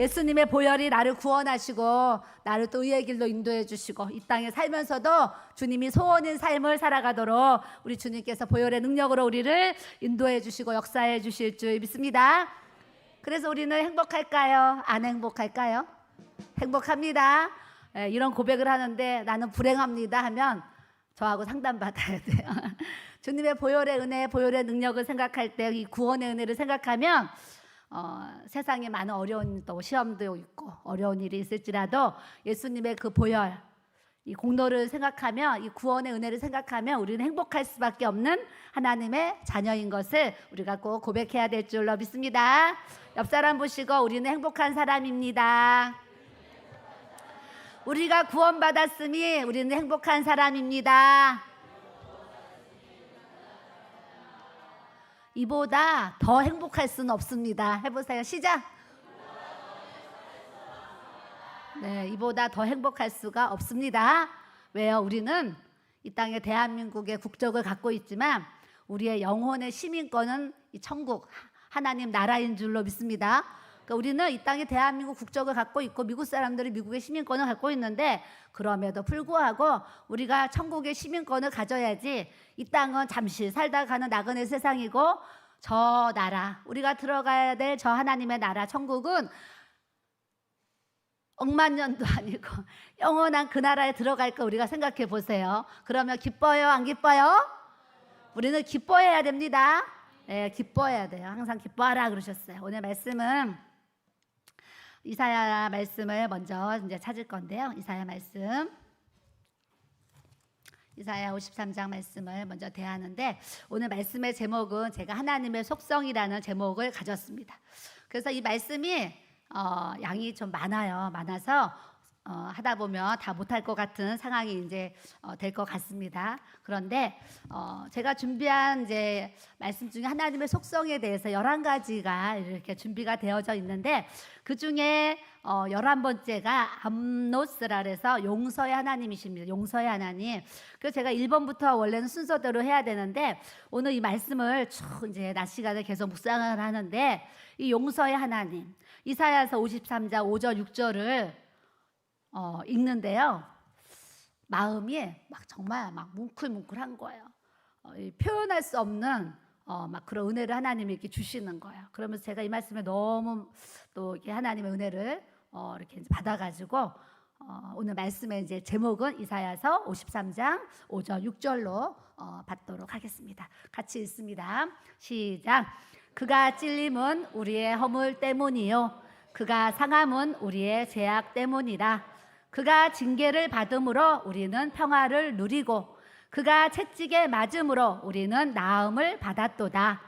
예수님의 보혈이 나를 구원하시고 나를 또 의의 길로 인도해 주시고 이 땅에 살면서도 주님이 소원인 삶을 살아가도록 우리 주님께서 보혈의 능력으로 우리를 인도해 주시고 역사해 주실 줄 믿습니다. 그래서 우리는 행복할까요? 안 행복할까요? 행복합니다. 이런 고백을 하는데 나는 불행합니다 하면 저하고 상담받아야 돼요. 주님의 보혈의 은혜, 보혈의 능력을 생각할 때 이 구원의 은혜를 생각하면 세상에 많은 어려운 또 시험도 있고 어려운 일이 있을지라도 예수님의 그 보혈, 이 공로를 생각하며 이 구원의 은혜를 생각하면 우리는 행복할 수밖에 없는 하나님의 자녀인 것을 우리가 꼭 고백해야 될 줄로 믿습니다. 옆 사람 보시고 우리는 행복한 사람입니다. 우리가 구원받았으니 우리는 행복한 사람입니다. 이보다 더 행복할 수는 없습니다. 해보세요. 시작. 네, 이보다 더 행복할 수가 없습니다. 왜요? 우리는 이 땅에 대한민국의 국적을 갖고 있지만 우리의 영혼의 시민권은 이 천국 하나님 나라인 줄로 믿습니다. 그러니까 우리는 이 땅에 대한민국 국적을 갖고 있고 미국 사람들이 미국의 시민권을 갖고 있는데 그럼에도 불구하고 우리가 천국의 시민권을 가져야지. 이 땅은 잠시 살다 가는 나그네 세상이고 저 나라, 우리가 들어가야 될 저 하나님의 나라 천국은 억만 년도 아니고 영원한 그 나라에 들어갈 거 우리가 생각해 보세요. 그러면 기뻐요? 안 기뻐요? 우리는 기뻐해야 됩니다. 네, 기뻐해야 돼요. 항상 기뻐하라 그러셨어요. 오늘 말씀은 이사야 말씀을 먼저 이제 찾을 건데요. 이사야 말씀, 이사야 53장 말씀을 먼저 대하는데 오늘 말씀의 제목은 제가 하나님의 속성이라는 제목을 가졌습니다. 그래서 이 말씀이 양이 좀 많아서 하다 보면 다 못할 것 같은 상황이 이제 될 것 같습니다. 그런데 제가 준비한 이제 말씀 중에 하나님의 속성에 대해서 11가지가 이렇게 준비가 되어져 있는데 그 중에 11번째가 암노스라 그래서 용서의 하나님이십니다. 용서의 하나님. 그래서 제가 1번부터 원래는 순서대로 해야 되는데 오늘 이 말씀을 쭉 이제 낮 시간에 계속 묵상을 하는데 이 용서의 하나님, 이사야서 53장 5절 6절을 읽는데요. 마음이 막 정말 막 뭉클뭉클한 거예요. 표현할 수 없는 막 그런 은혜를 하나님이 이렇게 주시는 거예요. 그러면서 제가 이 말씀에 너무 또 이렇게 하나님의 은혜를 이렇게 받아가지고 오늘 말씀의 이제 제목은 이사야서 53장 5절 6절로 받도록 하겠습니다. 같이 읽습니다. 시작. 그가 찔림은 우리의 허물 때문이요 그가 상함은 우리의 죄악 때문이라. 그가 징계를 받음으로 우리는 평화를 누리고 그가 채찍에 맞음으로 우리는 나음을 받았도다.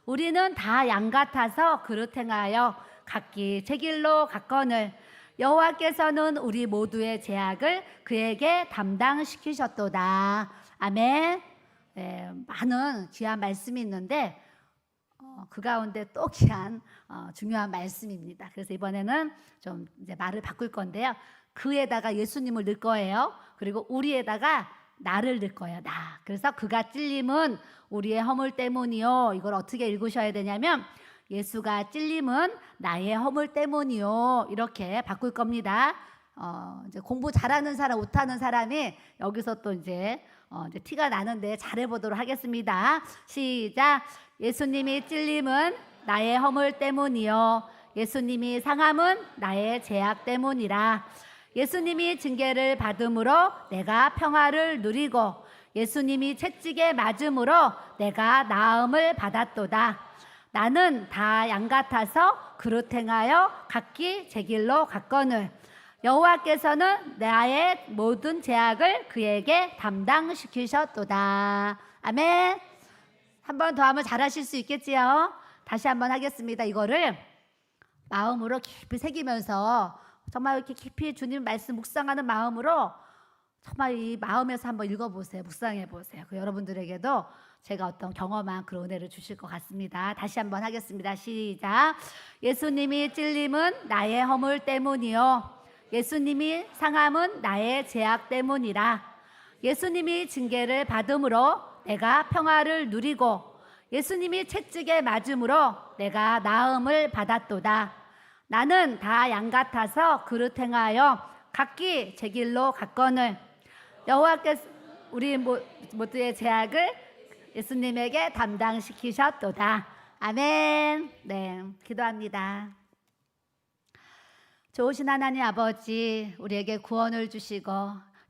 우리는 다 양 같아서 그릇 행하여 각기 제 길로 갔거늘 여호와께서는 우리 모두의 죄악을 그에게 담당시키셨도다. 아멘. 네, 많은 귀한 말씀이 있는데 그 가운데 또 귀한 중요한 말씀입니다. 그래서 이번에는 좀 이제 말을 바꿀 건데요. 그에다가 예수님을 넣을 거예요. 그리고 우리에다가 나를 넣을 거예요. 나. 그래서 그가 찔림은 우리의 허물 때문이요. 이걸 어떻게 읽으셔야 되냐면 예수가 찔림은 나의 허물 때문이요. 이렇게 바꿀 겁니다. 이제 공부 잘하는 사람, 못하는 사람이 여기서 또 이제 티가 나는데 잘해보도록 하겠습니다. 시작. 예수님이 찔림은 나의 허물 때문이요 예수님이 상함은 나의 죄악 때문이라. 예수님이 징계를 받음으로 내가 평화를 누리고 예수님이 채찍에 맞음으로 내가 나음을 받았도다. 나는 다 양 같아서 그릇 행하여 각기 제 길로 갔거늘 여호와께서는 나의 모든 죄악을 그에게 담당시키셨도다. 아멘. 한 번 더 하면 잘하실 수 있겠지요? 다시 한번 하겠습니다. 이거를 마음으로 깊이 새기면서 정말 이렇게 깊이 주님 말씀 묵상하는 마음으로 정말 이 마음에서 한번 읽어보세요. 묵상해보세요. 그 여러분들에게도 제가 어떤 경험한 그런 은혜를 주실 것 같습니다. 다시 한번 하겠습니다. 시작. 예수님이 찔림은 나의 허물 때문이요 예수님이 상함은 나의 죄악 때문이라. 예수님이 징계를 받음으로 내가 평화를 누리고 예수님이 채찍에 맞음으로 내가 나음을 받았도다. 나는 다 양 같아서 그릇 행하여 각기 제 길로 갔거늘 여호와께서 우리 모두의 죄악을 예수님에게 담당시키셨도다. 아멘. 네, 기도합니다. 좋으신 하나님 아버지, 우리에게 구원을 주시고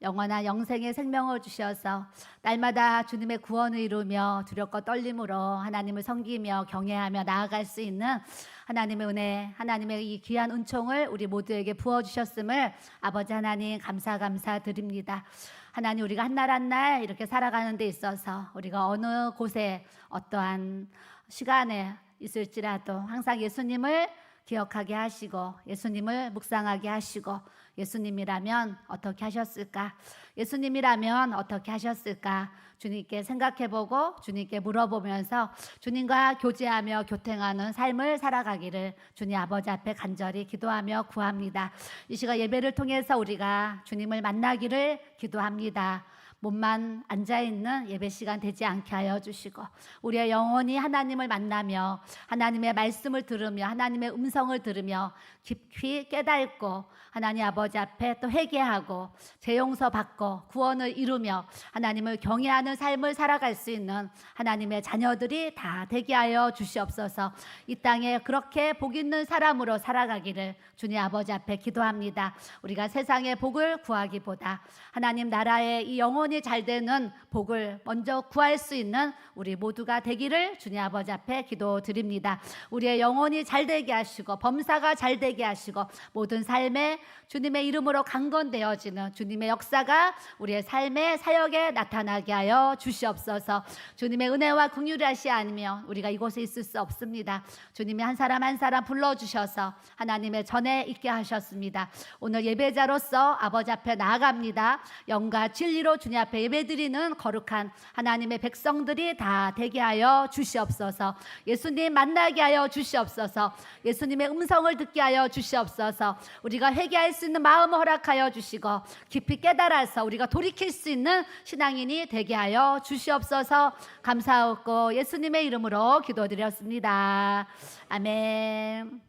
영원한 영생의 생명을 주셔서 날마다 주님의 구원을 이루며 두렵고 떨림으로 하나님을 섬기며 경외하며 나아갈 수 있는 하나님의 은혜, 하나님의 이 귀한 은총을 우리 모두에게 부어주셨음을 아버지 하나님 감사드립니다. 하나님, 우리가 한 날 한 날 이렇게 살아가는 데 있어서 우리가 어느 곳에 어떠한 시간에 있을지라도 항상 예수님을 기억하게 하시고 예수님을 묵상하게 하시고 예수님이라면 어떻게 하셨을까? 예수님이라면 어떻게 하셨을까? 주님께 생각해보고 주님께 물어보면서 주님과 교제하며 교통하는 삶을 살아가기를 주님 아버지 앞에 간절히 기도하며 구합니다. 이 시간 예배를 통해서 우리가 주님을 만나기를 기도합니다. 몸만 앉아있는 예배 시간 되지 않게 하여 주시고 우리의 영혼이 하나님을 만나며 하나님의 말씀을 들으며 하나님의 음성을 들으며 깊이 깨닫고 하나님 아버지 앞에 또 회개하고 죄 용서 받고 구원을 이루며 하나님을 경외하는 삶을 살아갈 수 있는 하나님의 자녀들이 다 되게 하여 주시옵소서. 이 땅에 그렇게 복 있는 사람으로 살아가기를 주님 아버지 앞에 기도합니다. 우리가 세상의 복을 구하기보다 하나님 나라의 이 영혼이 잘 되는 복을 먼저 구할 수 있는 우리 모두가 되기를 주님 아버지 앞에 기도드립니다. 우리의 영혼이 잘 되게 하시고 범사가 잘 되게 하시고 모든 삶에 주님의 이름으로 강건되어지는 주님의 역사가 우리의 삶의 사역에 나타나게 하여 주시옵소서. 주님의 은혜와 긍휼이 아니면 우리가 이곳에 있을 수 없습니다. 주님이 한 사람 한 사람 불러주셔서 하나님의 전에 있게 하셨습니다. 오늘 예배자로서 아버지 앞에 나아갑니다. 영과 진리로 주님 앞에 예배드리는 거룩한 하나님의 백성들이 다 되게 하여 주시옵소서. 예수님 만나게 하여 주시옵소서. 예수님의 음성을 듣게 하여 주시옵소서. 우리가 회개할 수 있는 마음을 허락하여 주시고 깊이 깨달아서 우리가 돌이킬 수 있는 신앙인이 되게 하여 주시옵소서. 감사하고 예수님의 이름으로 기도드렸습니다. 아멘.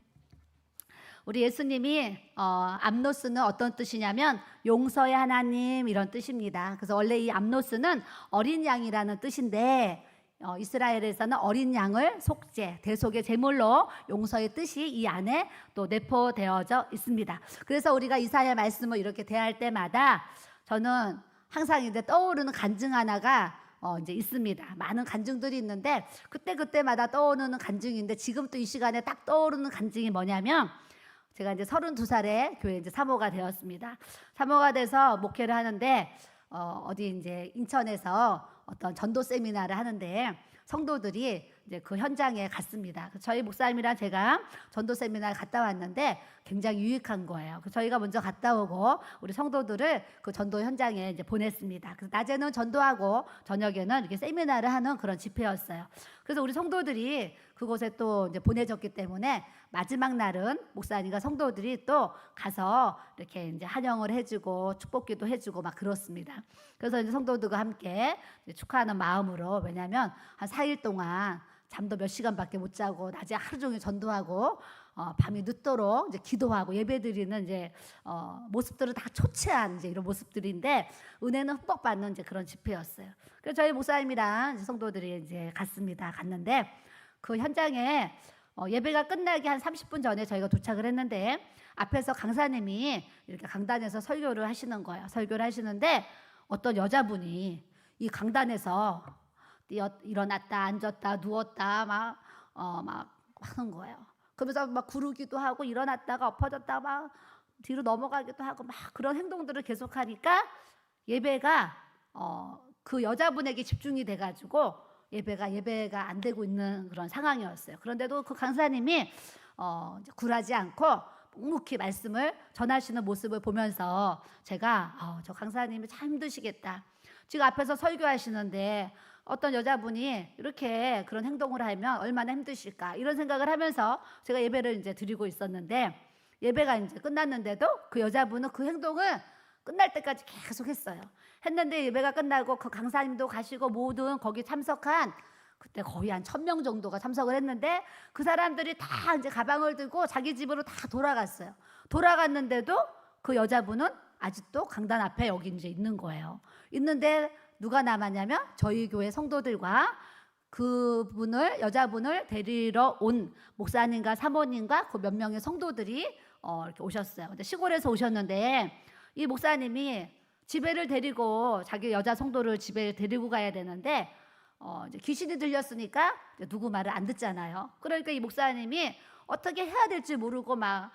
우리 예수님이 암노스는 어떤 뜻이냐면 용서의 하나님 이런 뜻입니다. 그래서 원래 이 암노스는 어린 양이라는 뜻인데 이스라엘에서는 어린 양을 속죄, 대속의 제물로 용서의 뜻이 이 안에 또 내포되어져 있습니다. 그래서 우리가 이사야 말씀을 이렇게 대할 때마다 저는 항상 이제 떠오르는 간증 하나가 이제 있습니다. 많은 간증들이 있는데 그때마다 떠오르는 간증인데 지금 또 이 시간에 딱 떠오르는 간증이 뭐냐면 제가 이제 32살에 교회 이제 사모가 되었습니다. 사모가 돼서 목회를 하는데 어디 이제 인천에서 어떤 전도 세미나를 하는데 성도들이 이제 그 현장에 갔습니다. 저희 목사님이랑 제가 전도 세미나를 갔다 왔는데 굉장히 유익한 거예요. 저희가 먼저 갔다 오고 우리 성도들을 그 전도 현장에 이제 보냈습니다. 그래서 낮에는 전도하고 저녁에는 이렇게 세미나를 하는 그런 집회였어요. 그래서 우리 성도들이 그곳에 또 이제 보내졌기 때문에 마지막 날은 목사님과 성도들이 또 가서 이렇게 이제 환영을 해주고 축복기도 해주고 막 그렇습니다. 그래서 이제 성도들과 함께 이제 축하하는 마음으로 왜냐하면 한 4일 동안 잠도 몇 시간밖에 못 자고 낮에 하루 종일 전도하고 밤이 늦도록 이제 기도하고 예배드리는 이제 모습들은 다 초췌한 이제 이런 모습들인데 은혜는 흠뻑 받는 이제 그런 집회였어요. 그래서 저희 목사님이랑 이제 성도들이 이제 갔는데 그 현장에 예배가 끝나기 한 30분 전에 저희가 도착을 했는데 앞에서 강사님이 이렇게 강단에서 설교를 하시는 거예요. 설교를 하시는데 어떤 여자분이 이 강단에서 일어났다 앉았다 누웠다 막 하는 거예요. 그러면서 막 구르기도 하고 일어났다가 엎어졌다 막 뒤로 넘어가기도 하고 막 그런 행동들을 계속하니까 예배가 그 여자분에게 집중이 돼가지고 예배가 안 되고 있는 그런 상황이었어요. 그런데도 그 강사님이 굴하지 않고 묵묵히 말씀을 전하시는 모습을 보면서 제가 저 강사님이 참 힘드시겠다. 지금 앞에서 설교하시는데 어떤 여자분이 이렇게 그런 행동을 하면 얼마나 힘드실까 이런 생각을 하면서 제가 예배를 이제 드리고 있었는데 예배가 이제 끝났는데도 그 여자분은 그 행동을 끝날 때까지 계속 했어요. 했는데 예배가 끝나고 그 강사님도 가시고 모든 거기 참석한 그때 거의 한 1,000명 정도가 참석을 했는데 그 사람들이 다 이제 가방을 들고 자기 집으로 다 돌아갔어요. 돌아갔는데도 그 여자분은 아직도 강단 앞에 여기 이제 있는 거예요. 있는데 누가 남았냐면 저희 교회 성도들과 그분을 여자분을 데리러 온 목사님과 사모님과 그 몇 명의 성도들이 이렇게 오셨어요. 근데 시골에서 오셨는데 이 목사님이 집에를 데리고 자기 여자 성도를 집에 데리고 가야 되는데 이제 귀신이 들렸으니까 누구 말을 안 듣잖아요. 그러니까 이 목사님이 어떻게 해야 될지 모르고 막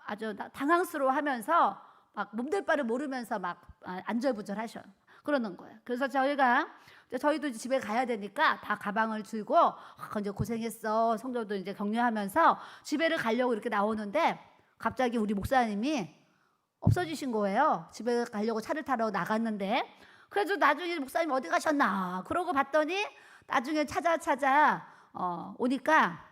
아주 당황스러워하면서 막 몸둘 바를 모르면서 막 안절부절하셔 그러는 거예요. 그래서 저희도 이제 집에 가야 되니까 다 가방을 들고 이제 고생했어 성도도 이제 격려하면서 집에를 가려고 이렇게 나오는데 갑자기 우리 목사님이 없어지신 거예요. 집에 가려고 차를 타러 나갔는데 그래서 나중에 목사님 어디 가셨나 그러고 봤더니 나중에 찾아 오니까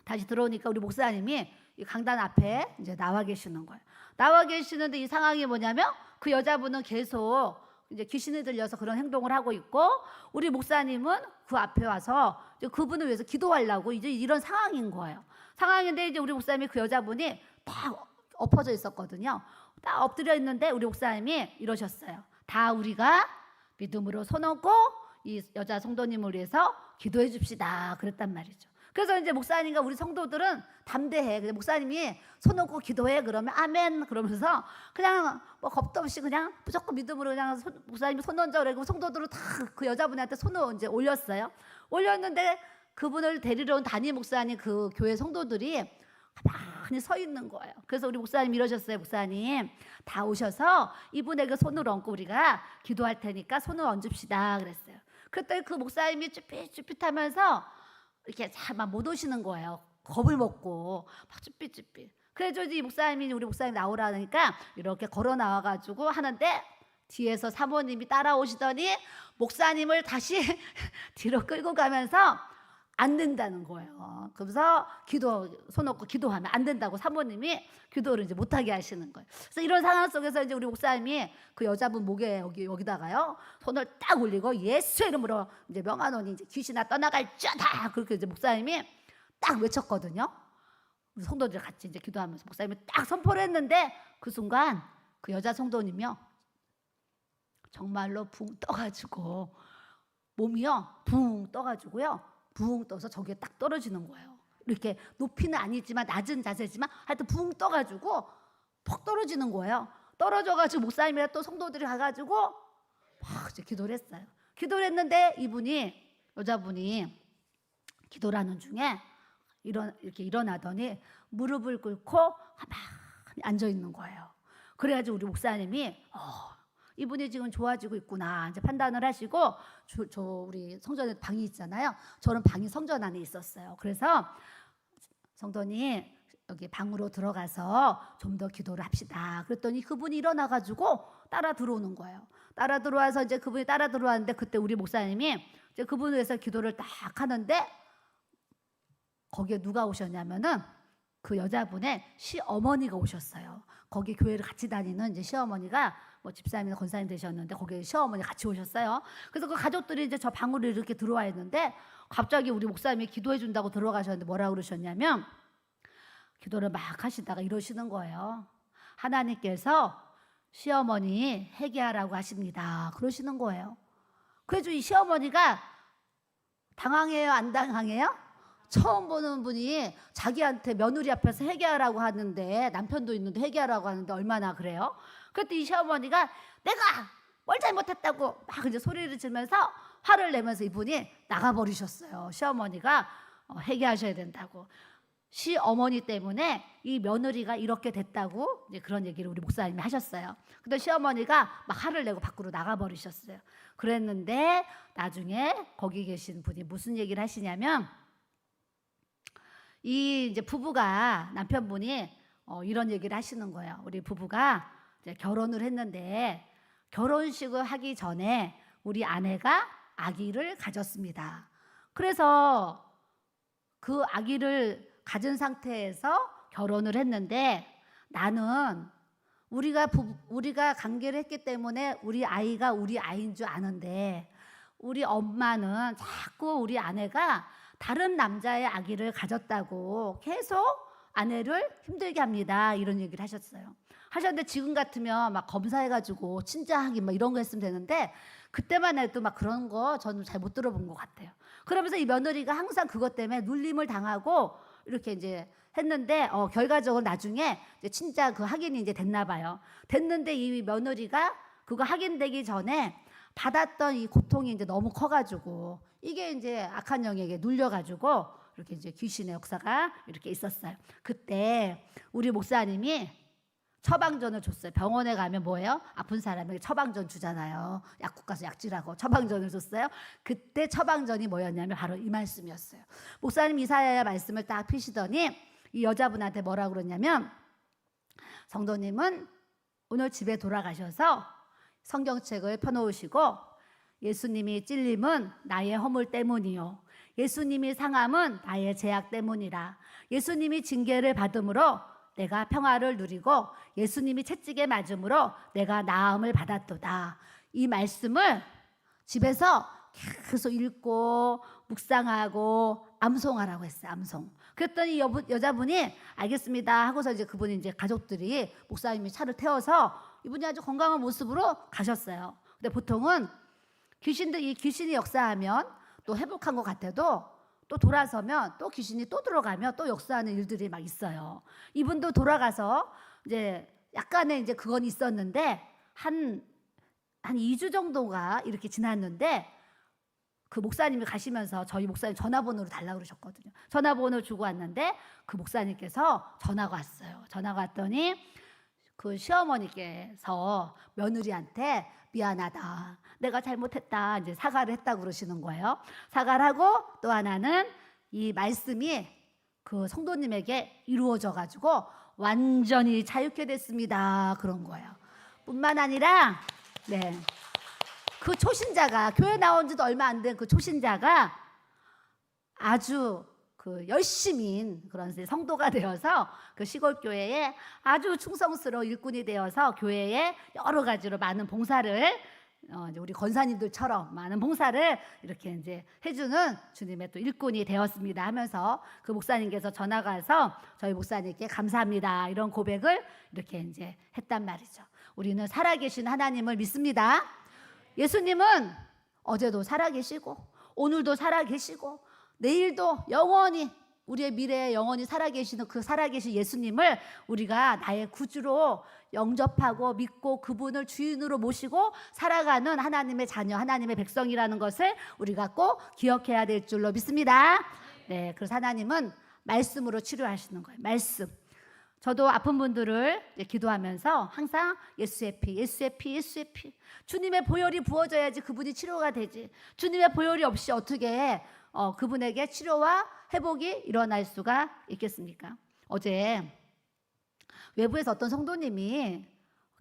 다시 들어오니까 우리 목사님이 이 강단 앞에 이제 나와 계시는 거예요. 나와 계시는데 이 상황이 뭐냐면 그 여자분은 계속 이제 귀신이 들려서 그런 행동을 하고 있고 우리 목사님은 그 앞에 와서 이제 그분을 위해서 기도하려고 이제 이런 상황인 거예요. 상황인데 이제 우리 목사님이 그 여자분이 딱 엎어져 있었거든요. 딱 엎드려 있는데 우리 목사님이 이러셨어요. 다 우리가 믿음으로 손 얹고 이 여자 성도님을 위해서 기도해 줍시다 그랬단 말이죠. 그래서 이제 목사님과 우리 성도들은 담대해. 그래서 목사님이 손 얹고 기도해 그러면 아멘 그러면서 그냥 뭐 겁도 없이 그냥 무조건 믿음으로 그냥 목사님이 손 얹어 그러고 성도들은 다 그 여자분한테 손을 이제 올렸어요. 올렸는데 그분을 데리러 온 담임 목사님 그 교회 성도들이 가만히 서 있는 거예요. 그래서 우리 목사님 이러셨어요. 목사님 다 오셔서 이분에게 손을 얹고 우리가 기도할 테니까 손을 얹읍시다 그랬어요. 그때 그 목사님이 쭈삣쭈삣하면서 이렇게 잘 막 못 오시는 거예요. 겁을 먹고 막 쭈삣쭈삣. 그래서 이 목사님이 우리 목사님 나오라니까 이렇게 걸어 나와가지고 하는데 뒤에서 사모님이 따라오시더니 목사님을 다시 뒤로 끌고 가면서 안 된다는 거예요. 그래서 손 얹고 기도하면 안 된다고 사모님이 기도를 이제 못하게 하시는 거예요. 그래서 이런 상황 속에서 이제 우리 목사님이 그 여자분 목에 여기다가요 손을 딱 올리고 예수의 이름으로 이제 명하노니 이제 귀신아 떠나갈지어다 그렇게 이제 목사님이 딱 외쳤거든요. 우리 성도들 같이 이제 기도하면서 목사님이 딱 선포를 했는데 그 순간 그 여자 성도님이요 정말로 붕 떠가지고 몸이요 붕 떠가지고요. 붕 떠서 저기에 딱 떨어지는 거예요. 이렇게 높이는 아니지만 낮은 자세지만 하여튼 붕 떠가지고 퍽 떨어지는 거예요. 떨어져가지고 목사님이랑 또 성도들이 가가지고 막 이제 기도를 했어요. 기도를 했는데 여자분이 기도를 하는 중에 이렇게 일어나더니 무릎을 꿇고 가만히 앉아 있는 거예요. 그래가지고 우리 목사님이 이분이 지금 좋아지고 있구나 이제 판단을 하시고 우리 성전에 방이 있잖아요. 저는 방이 성전 안에 있었어요. 그래서 성도님 여기 방으로 들어가서 좀 더 기도를 합시다. 그랬더니 그분이 일어나가지고 따라 들어오는 거예요. 따라 들어와서 이제 그분이 따라 들어왔는데 그때 우리 목사님이 이제 그분을 위해서 기도를 딱 하는데 거기에 누가 오셨냐면은 그 여자분의 시어머니가 오셨어요. 거기 교회를 같이 다니는 이제 시어머니가 뭐 집사님이나 권사님 되셨는데 거기에 시어머니 같이 오셨어요. 그래서 그 가족들이 이제 저 방으로 이렇게 들어와 있는데 갑자기 우리 목사님이 기도해 준다고 들어가셨는데 뭐라고 그러셨냐면 기도를 막 하시다가 이러시는 거예요. 하나님께서 시어머니 회개하라고 하십니다. 그러시는 거예요. 그래서 이 시어머니가 당황해요? 안 당황해요? 처음 보는 분이 자기한테 며느리 앞에서 회개하라고 하는데 남편도 있는데 회개하라고 하는데 얼마나 그래요? 그때 이 시어머니가 내가 뭘 잘못했다고 막 이제 소리를 지르면서 화를 내면서 이분이 나가버리셨어요. 시어머니가 회개하셔야 된다고. 시어머니 때문에 이 며느리가 이렇게 됐다고 이제 그런 얘기를 우리 목사님이 하셨어요. 근데 시어머니가 막 화를 내고 밖으로 나가버리셨어요. 그랬는데 나중에 거기 계신 분이 무슨 얘기를 하시냐면 이 이제 부부가 남편분이 이런 얘기를 하시는 거예요. 우리 부부가 이제 결혼을 했는데 결혼식을 하기 전에 우리 아내가 아기를 가졌습니다. 그래서 그 아기를 가진 상태에서 결혼을 했는데 나는 우리가 관계를 했기 때문에 우리 아이가 우리 아이인 줄 아는데 우리 엄마는 자꾸 우리 아내가 다른 남자의 아기를 가졌다고 계속 아내를 힘들게 합니다. 이런 얘기를 하셨는데 지금 같으면 막 검사해가지고 친자하기 막 이런 거 했으면 되는데 그때만 해도 막 그런 거 저는 잘 못 들어본 것 같아요. 그러면서 이 며느리가 항상 그것 때문에 눌림을 당하고 이렇게 이제 했는데 결과적으로 나중에 이제 친자 그 확인이 이제 됐나 봐요. 됐는데 이 며느리가 그거 확인되기 전에 받았던 이 고통이 이제 너무 커가지고 이게 이제 악한 영에게 눌려가지고 이렇게 이제 귀신의 역사가 이렇게 있었어요. 그때 우리 목사님이 처방전을 줬어요. 병원에 가면 뭐예요? 아픈 사람에게 처방전 주잖아요. 약국 가서 약지라고 처방전을 줬어요. 그때 처방전이 뭐였냐면 바로 이 말씀이었어요. 목사님 이사야의 말씀을 딱 피시더니 이 여자분한테 뭐라고 그러냐면, 성도님은 오늘 집에 돌아가셔서 성경책을 펴놓으시고 예수님이 찔림은 나의 허물 때문이요, 예수님이 상함은 나의 죄악 때문이라, 예수님이 징계를 받음으로 내가 평화를 누리고 예수님이 채찍에 맞음으로 내가 나음을 받았도다. 이 말씀을 집에서 계속 읽고 묵상하고 암송하라고 했어요. 암송. 그랬더니 여자분이 알겠습니다 하고서 이제 그분이 이제 가족들이 목사님이 차를 태워서 이분이 아주 건강한 모습으로 가셨어요. 근데 보통은 이 귀신이 역사하면 또 회복한 것 같아도 또 돌아서면 또 귀신이 또 들어가면 또 역사하는 일들이 막 있어요. 이분도 돌아가서 이제 약간의 이제 그건 있었는데 한 2주 정도가 이렇게 지났는데 그 목사님이 가시면서 저희 목사님 전화번호를 달라고 그러셨거든요. 전화번호를 주고 왔는데 그 목사님께서 전화가 왔어요. 전화가 왔더니 그 시어머니께서 며느리한테 미안하다, 내가 잘못했다, 이제 사과를 했다고 그러시는 거예요. 사과를 하고 또 하나는 이 말씀이 그 성도님에게 이루어져 가지고 완전히 자유케 됐습니다, 그런 거예요. 뿐만 아니라 그 초신자가, 교회 나온 지도 얼마 안 된 그 초신자가 아주 그 열심인 그런 성도가 되어서 그 시골 교회에 아주 충성스러운 일꾼이 되어서 교회에 여러 가지로 많은 봉사를 우리 권사님들처럼 많은 봉사를 이렇게 이제 해주는 주님의 또 일꾼이 되었습니다 하면서 그 목사님께서 전화가 와서 저희 목사님께 감사합니다 이런 고백을 이렇게 이제 했단 말이죠. 우리는 살아계신 하나님을 믿습니다. 예수님은 어제도 살아계시고 오늘도 살아계시고 내일도 영원히 우리의 미래에 영원히 살아계시는 그 살아계신 예수님을 우리가 나의 구주로 영접하고 믿고 그분을 주인으로 모시고 살아가는 하나님의 자녀, 하나님의 백성이라는 것을 우리가 꼭 기억해야 될 줄로 믿습니다. 네, 그래서 하나님은 말씀으로 치료하시는 거예요. 말씀. 저도 아픈 분들을 기도하면서 항상 예수의 피, 예수의 피, 예수의 피. 주님의 보혈이 부어져야지 그분이 치료가 되지. 주님의 보혈이 없이 어떻게 그분에게 치료와 회복이 일어날 수가 있겠습니까? 어제 외부에서 어떤 성도님이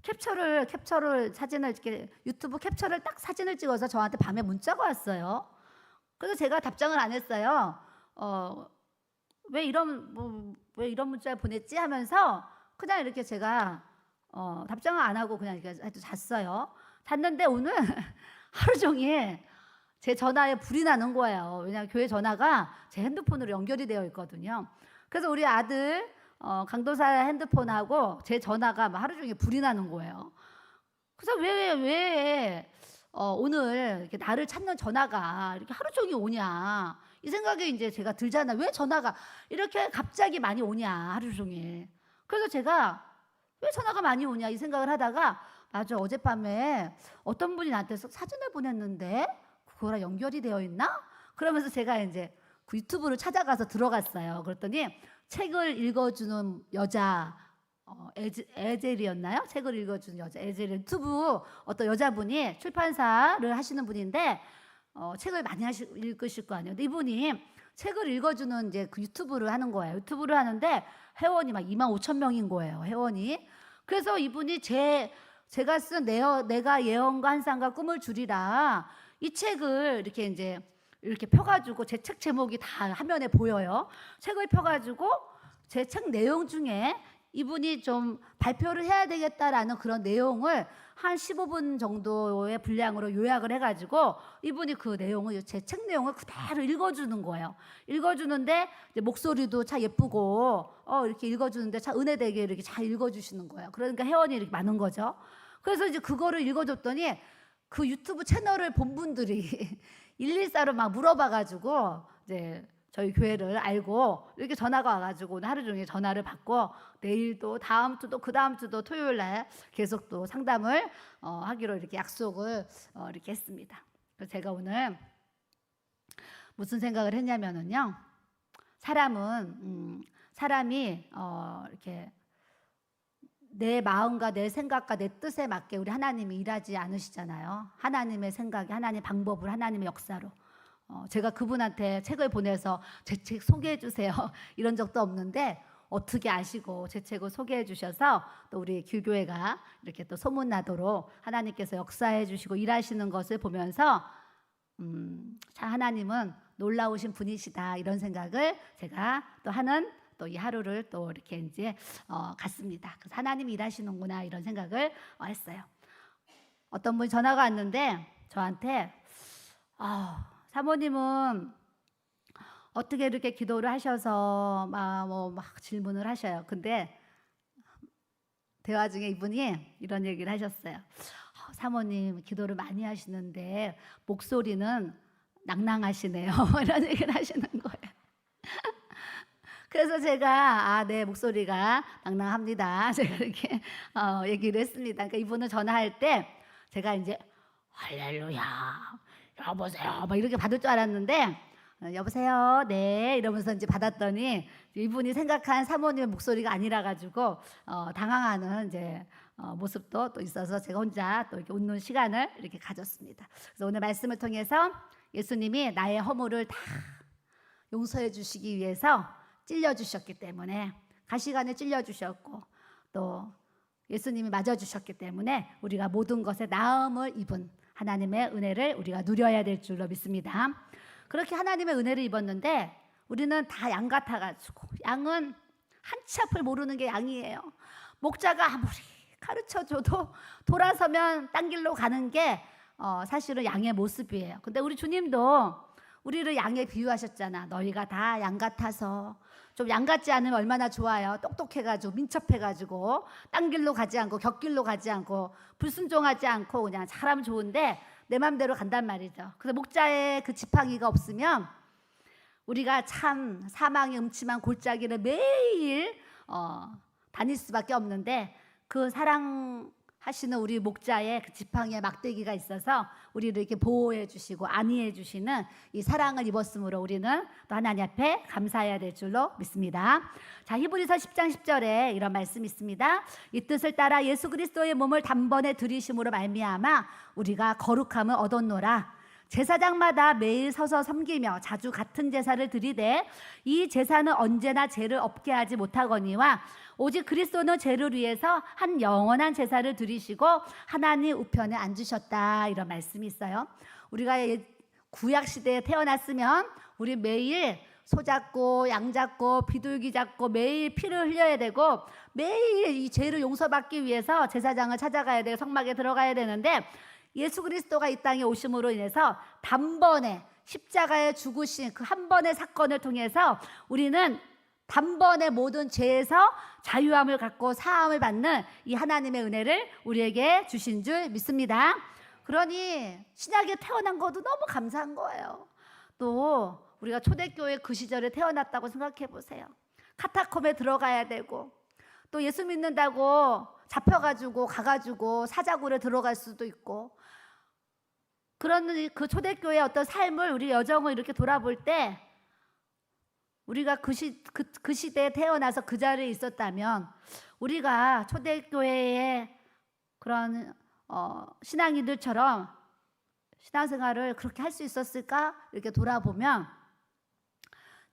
캡처를 사진을 이렇게 유튜브 캡처를 딱 사진을 찍어서 저한테 밤에 문자가 왔어요. 그래서 제가 답장을 안 했어요. 왜 이런 문자를 보냈지 하면서 그냥 이렇게 제가 답장을 안 하고 그냥 이렇게 잤어요. 잤는데 오늘 하루 종일 제 전화에 불이 나는 거예요. 왜냐하면 교회 전화가 제 핸드폰으로 연결이 되어 있거든요. 그래서 우리 아들 강도사 핸드폰하고 제 전화가 막 하루 종일 불이 나는 거예요. 그래서 왜 오늘 이렇게 나를 찾는 전화가 이렇게 하루 종일 오냐, 이 생각이 이제 제가 들잖아요. 왜 전화가 이렇게 갑자기 많이 오냐, 하루 종일. 그래서 제가 왜 전화가 많이 오냐 이 생각을 하다가, 맞아, 어젯밤에 어떤 분이 나한테 사진을 보냈는데 그거랑 연결이 되어 있나? 그러면서 제가 이제 그 유튜브를 찾아가서 들어갔어요. 그랬더니 책을 읽어주는 여자, 에젤이었나요? 책을 읽어주는 여자, 에젤 유튜브 어떤 여자분이 출판사를 하시는 분인데 책을 많이 읽으실 거 아니에요. 근데 이분이 책을 읽어주는 이제 그 유튜브를 하는 거예요. 유튜브를 하는데 회원이 막 25,000명인 거예요. 회원이. 그래서 이분이 제가 쓴 내가 예언과 환상과 꿈을 주리라, 이 책을 이렇게 펴가지고 제 책 제목이 다 화면에 보여요. 책을 펴가지고 제 책 내용 중에 이분이 좀 발표를 해야 되겠다라는 그런 내용을 한 15분 정도의 분량으로 요약을 해가지고 이분이 그 내용을, 제 책 내용을 그대로 읽어주는 거예요. 읽어주는데 이제 목소리도 참 예쁘고 이렇게 읽어주는데 참 은혜되게 이렇게 잘 읽어주시는 거예요. 그러니까 회원이 이렇게 많은 거죠. 그래서 이제 그거를 읽어줬더니 그 유튜브 채널을 본 분들이 114로 막 물어봐가지고 이제 저희 교회를 알고 이렇게 전화가 와가지고 오늘 하루 종일 전화를 받고 내일도 다음 주도 그 다음 주도 토요일 날 계속 또 상담을 하기로 이렇게 약속을 이렇게 했습니다. 그래서 제가 오늘 무슨 생각을 했냐면은요, 사람이 이렇게 내 마음과 내 생각과 내 뜻에 맞게 우리 하나님이 일하지 않으시잖아요. 하나님의 생각이, 하나님의 방법을, 하나님의 역사로. 제가 그분한테 책을 보내서 제 책 소개해 주세요 이런 적도 없는데 어떻게 아시고 제 책을 소개해 주셔서 또 우리 규교회가 이렇게 또 소문나도록 하나님께서 역사해 주시고 일하시는 것을 보면서 참 하나님은 놀라우신 분이시다, 이런 생각을 제가 또 하는 또 이 하루를 또 이렇게 이제 갔습니다. 그래서 하나님이 일하시는구나, 이런 생각을 했어요. 어떤 분이 전화가 왔는데 저한테 사모님은 어떻게 이렇게 기도를 하셔서 막 질문을 하셔요. 근데 대화 중에 이분이 이런 얘기를 하셨어요. 사모님 기도를 많이 하시는데 목소리는 낭낭하시네요. 이런 얘기를 하시는 거예요. 그래서 제가 네, 목소리가 낭낭합니다. 제가 이렇게 얘기를 했습니다. 그러니까 이분은 전화할 때 제가 이제 할렐루야, 여보세요, 막 이렇게 받을 줄 알았는데 여보세요, 네, 이러면서 이제 받았더니 이분이 생각한 사모님의 목소리가 아니라 가지고 당황하는 이제 모습도 또 있어서 제가 혼자 또 이렇게 웃는 시간을 이렇게 가졌습니다. 그래서 오늘 말씀을 통해서 예수님이 나의 허물을 다 용서해 주시기 위해서 찔려 주셨기 때문에, 가시관에 찔려 주셨고 또 예수님이 맞아 주셨기 때문에 우리가 모든 것에 나음을 입은 하나님의 은혜를 우리가 누려야 될 줄로 믿습니다. 그렇게 하나님의 은혜를 입었는데 우리는 다 양 같아가지고, 양은 한치 앞을 모르는 게 양이에요. 목자가 아무리 가르쳐줘도 돌아서면 딴 길로 가는 게 사실은 양의 모습이에요. 근데 우리 주님도 우리를 양에 비유하셨잖아. 너희가 다 양 같아서. 좀 양 같지 않으면 얼마나 좋아요. 똑똑해가지고 민첩해가지고 딴 길로 가지 않고 곁길로 가지 않고 불순종하지 않고 그냥 잘하면 좋은데 내 맘대로 간단 말이죠. 그래서 목자의 그 지팡이가 없으면 우리가 참 사망의 음침한 골짜기를 매일 다닐 수밖에 없는데, 그 사랑하시는 우리 목자의 그 지팡이에 막대기가 있어서 우리를 이렇게 보호해 주시고 안위해 주시는 이 사랑을 입었으므로 우리는 또 하나님 앞에 감사해야 될 줄로 믿습니다. 자, 히브리서 10장 10절에 이런 말씀이 있습니다. 이 뜻을 따라 예수 그리스도의 몸을 단번에 들이심으로 말미암아 우리가 거룩함을 얻었노라. 제사장마다 매일 서서 섬기며 자주 같은 제사를 드리되 이 제사는 언제나 죄를 없게 하지 못하거니와 오직 그리스도는 죄를 위해서 한 영원한 제사를 드리시고 하나님 우편에 앉으셨다, 이런 말씀이 있어요. 우리가 구약 시대에 태어났으면 우리 매일 소 잡고 양 잡고 비둘기 잡고 매일 피를 흘려야 되고 매일 이 죄를 용서받기 위해서 제사장을 찾아가야 되고 성막에 들어가야 되는데, 예수 그리스도가 이 땅에 오심으로 인해서 단번에 십자가에 죽으신 그 한 번의 사건을 통해서 우리는 단번에 모든 죄에서 자유함을 갖고 사함을 받는 이 하나님의 은혜를 우리에게 주신 줄 믿습니다. 그러니 신약에 태어난 것도 너무 감사한 거예요. 또 우리가 초대교회 그 시절에 태어났다고 생각해 보세요. 카타콤에 들어가야 되고 또 예수 믿는다고 잡혀가지고 가가지고 사자굴에 들어갈 수도 있고, 그런 그 초대교회의 어떤 삶을, 우리 여정을 이렇게 돌아볼 때 우리가 그 시대에 태어나서 그 자리에 있었다면 우리가 초대교회의 그런 신앙인들처럼 신앙생활을 그렇게 할 수 있었을까? 이렇게 돌아보면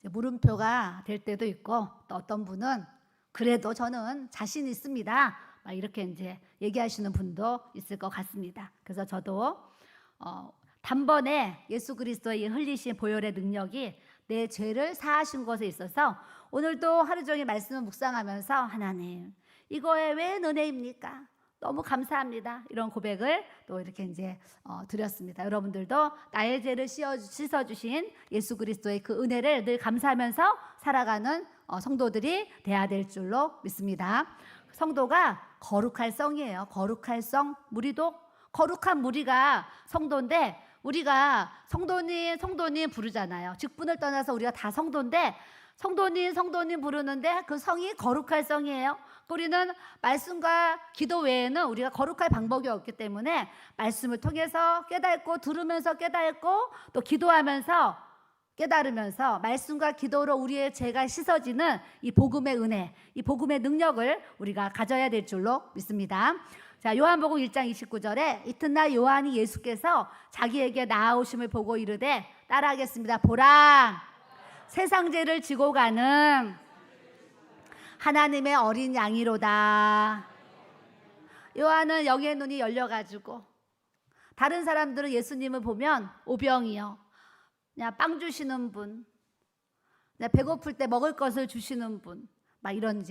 물음표가 될 때도 있고, 또 어떤 분은 그래도 저는 자신 있습니다, 막 이렇게 이제 얘기하시는 분도 있을 것 같습니다. 그래서 저도 단번에 예수 그리스도의 흘리신 보혈의 능력이 내 죄를 사하신 것에 있어서 오늘도 하루 종일 말씀을 묵상하면서 하나님, 이거에 왜 은혜입니까? 너무 감사합니다. 이런 고백을 또 이렇게 이제 드렸습니다. 여러분들도 나의 죄를 씻어주신 예수 그리스도의 그 은혜를 늘 감사하면서 살아가는 성도들이 돼야 될 줄로 믿습니다. 성도가 거룩할 성이에요. 거룩할 성. 무리도 거룩한 무리가 성도인데, 우리가 성도님 부르잖아요. 직분을 떠나서 우리가 다 성도인데, 성도님 부르는데 그 성이 거룩할 성이에요. 우리는 말씀과 기도 외에는 우리가 거룩할 방법이 없기 때문에 말씀을 통해서 깨닫고, 들으면서 깨닫고, 또 기도하면서 깨달으면서 말씀과 기도로 우리의 죄가 씻어지는 이 복음의 은혜, 이 복음의 능력을 우리가 가져야 될 줄로 믿습니다. 자, 요한복음 1장 29절에 이튿날 요한이 예수께서 자기에게 나아오심을 보고 이르되, 따라하겠습니다. 보라, 세상 죄를 지고 가는 하나님의 어린 양이로다. 요한은 영의 눈이 열려가지고, 다른 사람들은 예수님을 보면 오병이요, 그냥 빵 주시는 분, 그냥 배고플 때 먹을 것을 주시는 분, 막 이런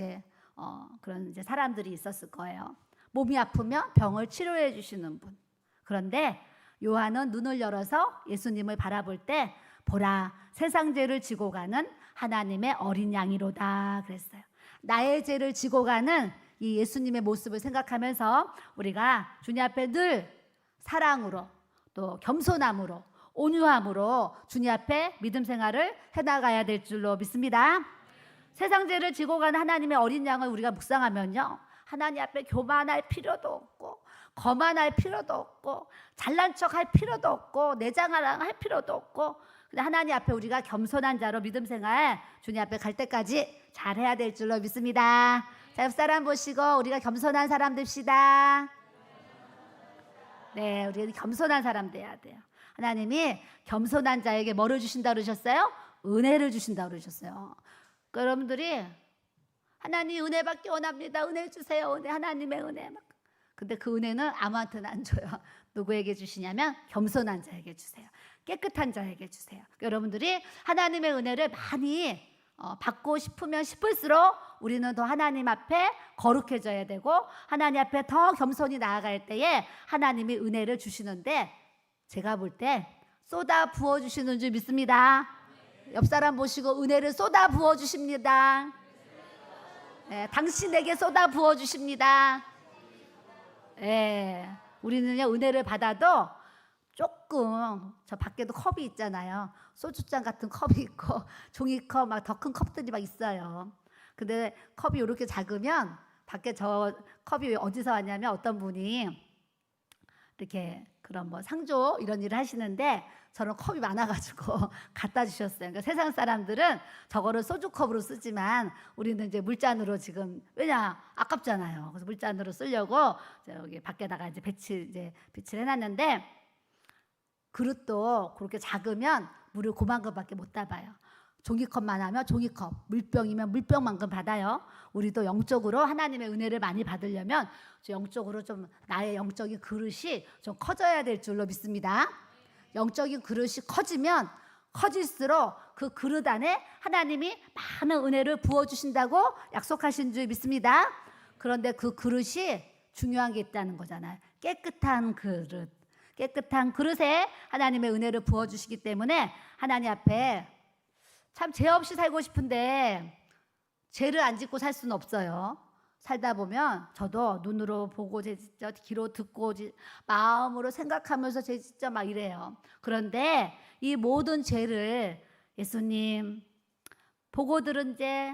그런 사람들이 있었을 거예요. 몸이 아프면 병을 치료해 주시는 분. 그런데 요한은 눈을 열어서 예수님을 바라볼 때, 보라, 세상 죄를 지고 가는 하나님의 어린 양이로다 그랬어요. 나의 죄를 지고 가는 이 예수님의 모습을 생각하면서 우리가 주님 앞에 늘 사랑으로, 또 겸손함으로, 온유함으로 주님 앞에 믿음 생활을 해나가야 될 줄로 믿습니다. 세상 죄를 지고 가는 하나님의 어린 양을 우리가 묵상하면요, 하나님 앞에 교만할 필요도 없고, 거만할 필요도 없고, 잘난 척할 필요도 없고, 내장할 필요도 없고, 근데 하나님 앞에 우리가 겸손한 자로 믿음 생활 주님 앞에 갈 때까지 잘해야 될 줄로 믿습니다. 자, 옆 사람 보시고 우리가 겸손한 사람 됩시다. 네, 우리는 겸손한 사람 돼야 돼요. 하나님이 겸손한 자에게 뭐를 주신다 그러셨어요? 은혜를 주신다 그러셨어요. 여러분들이 하나님 은혜 받기 원합니다. 은혜 주세요. 은혜, 하나님의 은혜. 근데 그 은혜는 아무한테나 안 줘요. 누구에게 주시냐면 겸손한 자에게 주세요. 깨끗한 자에게 주세요. 여러분들이 하나님의 은혜를 많이 받고 싶으면 싶을수록 우리는 더 하나님 앞에 거룩해져야 되고, 하나님 앞에 더 겸손히 나아갈 때에 하나님이 은혜를 주시는데, 제가 볼 때 쏟아 부어주시는 줄 믿습니다. 옆 사람 보시고 은혜를 쏟아 부어주십니다. 네, 당신에게 쏟아 부어주십니다. 네, 우리는요, 은혜를 받아도 조금, 저 밖에도 컵이 있잖아요. 소주잔 같은 컵이 있고 종이컵, 막 더 큰 컵들이 막 있어요. 근데 컵이 이렇게 작으면, 밖에 저 컵이 어디서 왔냐면 어떤 분이 이렇게 그런 상조 이런 일을 하시는데, 저는 컵이 많아가지고 갖다 주셨어요. 그러니까 세상 사람들은 저거를 소주컵으로 쓰지만 우리는 이제 물잔으로, 지금 왜냐, 아깝잖아요. 그래서 물잔으로 쓰려고 여기 밖에다가 이제 배치를 해놨는데, 그릇도 그렇게 작으면 물을 그만큼밖에 못 담아요. 종이컵만 하면 종이컵, 물병이면 물병만큼 받아요. 우리도 영적으로 하나님의 은혜를 많이 받으려면 영적으로 좀 나의 영적인 그릇이 좀 커져야 될 줄로 믿습니다. 영적인 그릇이 커지면 커질수록 그 그릇 안에 하나님이 많은 은혜를 부어주신다고 약속하신 줄 믿습니다. 그런데 그 그릇이 중요한 게 있다는 거잖아요. 깨끗한 그릇, 깨끗한 그릇에 하나님의 은혜를 부어주시기 때문에 하나님 앞에 참 죄 없이 살고 싶은데 죄를 안 짓고 살 수는 없어요. 살다 보면 저도 눈으로 보고 죄 짓죠, 귀로 듣고 마음으로 생각하면서 죄 짓죠, 막 이래요. 그런데 이 모든 죄를 예수님, 보고 들은 죄,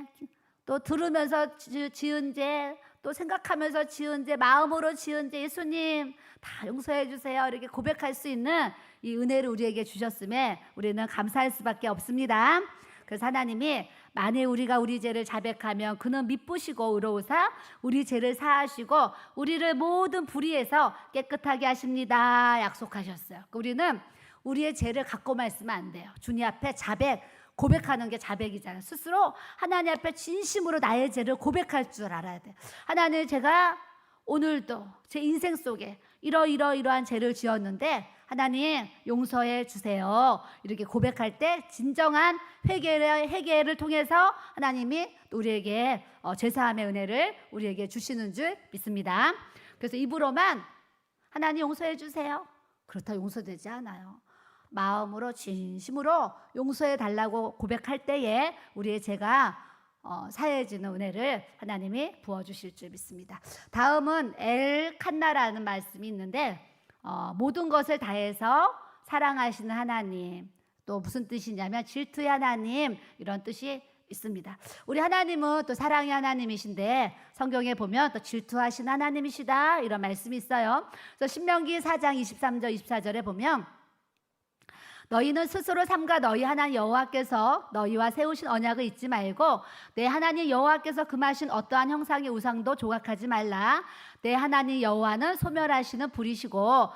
또 들으면서 지은 죄, 또 생각하면서 지은 죄, 마음으로 지은 죄, 예수님 다 용서해 주세요, 이렇게 고백할 수 있는 이 은혜를 우리에게 주셨음에 우리는 감사할 수밖에 없습니다. 그래서 하나님이 만일 우리가 우리 죄를 자백하면 그는 미쁘시고 의로우사 우리 죄를 사하시고 우리를 모든 불의에서 깨끗하게 하십니다 약속하셨어요. 우리는 우리의 죄를 갖고만 있으면 안 돼요. 주님 앞에 자백, 고백하는 게 자백이잖아요. 스스로 하나님 앞에 진심으로 나의 죄를 고백할 줄 알아야 돼요. 하나님, 제가 오늘도 제 인생 속에 이러이러한 죄를 지었는데 하나님 용서해 주세요. 이렇게 고백할 때 진정한 회개를 통해서 하나님이 우리에게 제사함의 은혜를 우리에게 주시는 줄 믿습니다. 그래서 입으로만 하나님 용서해 주세요. 그렇다고 용서되지 않아요. 마음으로 진심으로 용서해 달라고 고백할 때에 우리의 죄가 사해지는 은혜를 하나님이 부어주실 줄 믿습니다. 다음은 엘칸나라는 말씀이 있는데 모든 것을 다해서 사랑하시는 하나님, 또 무슨 뜻이냐면 질투의 하나님, 이런 뜻이 있습니다. 우리 하나님은 또 사랑의 하나님이신데 성경에 보면 또 질투하신 하나님이시다, 이런 말씀이 있어요. 그래서 신명기 4장 23절 24절에 보면 너희는 스스로 삼가 너희 하나님 여호와께서 너희와 세우신 언약을 잊지 말고 내 하나님 여호와께서 금하신 어떠한 형상의 우상도 조각하지 말라. 내 하나님 여호와는 소멸하시는 불이시고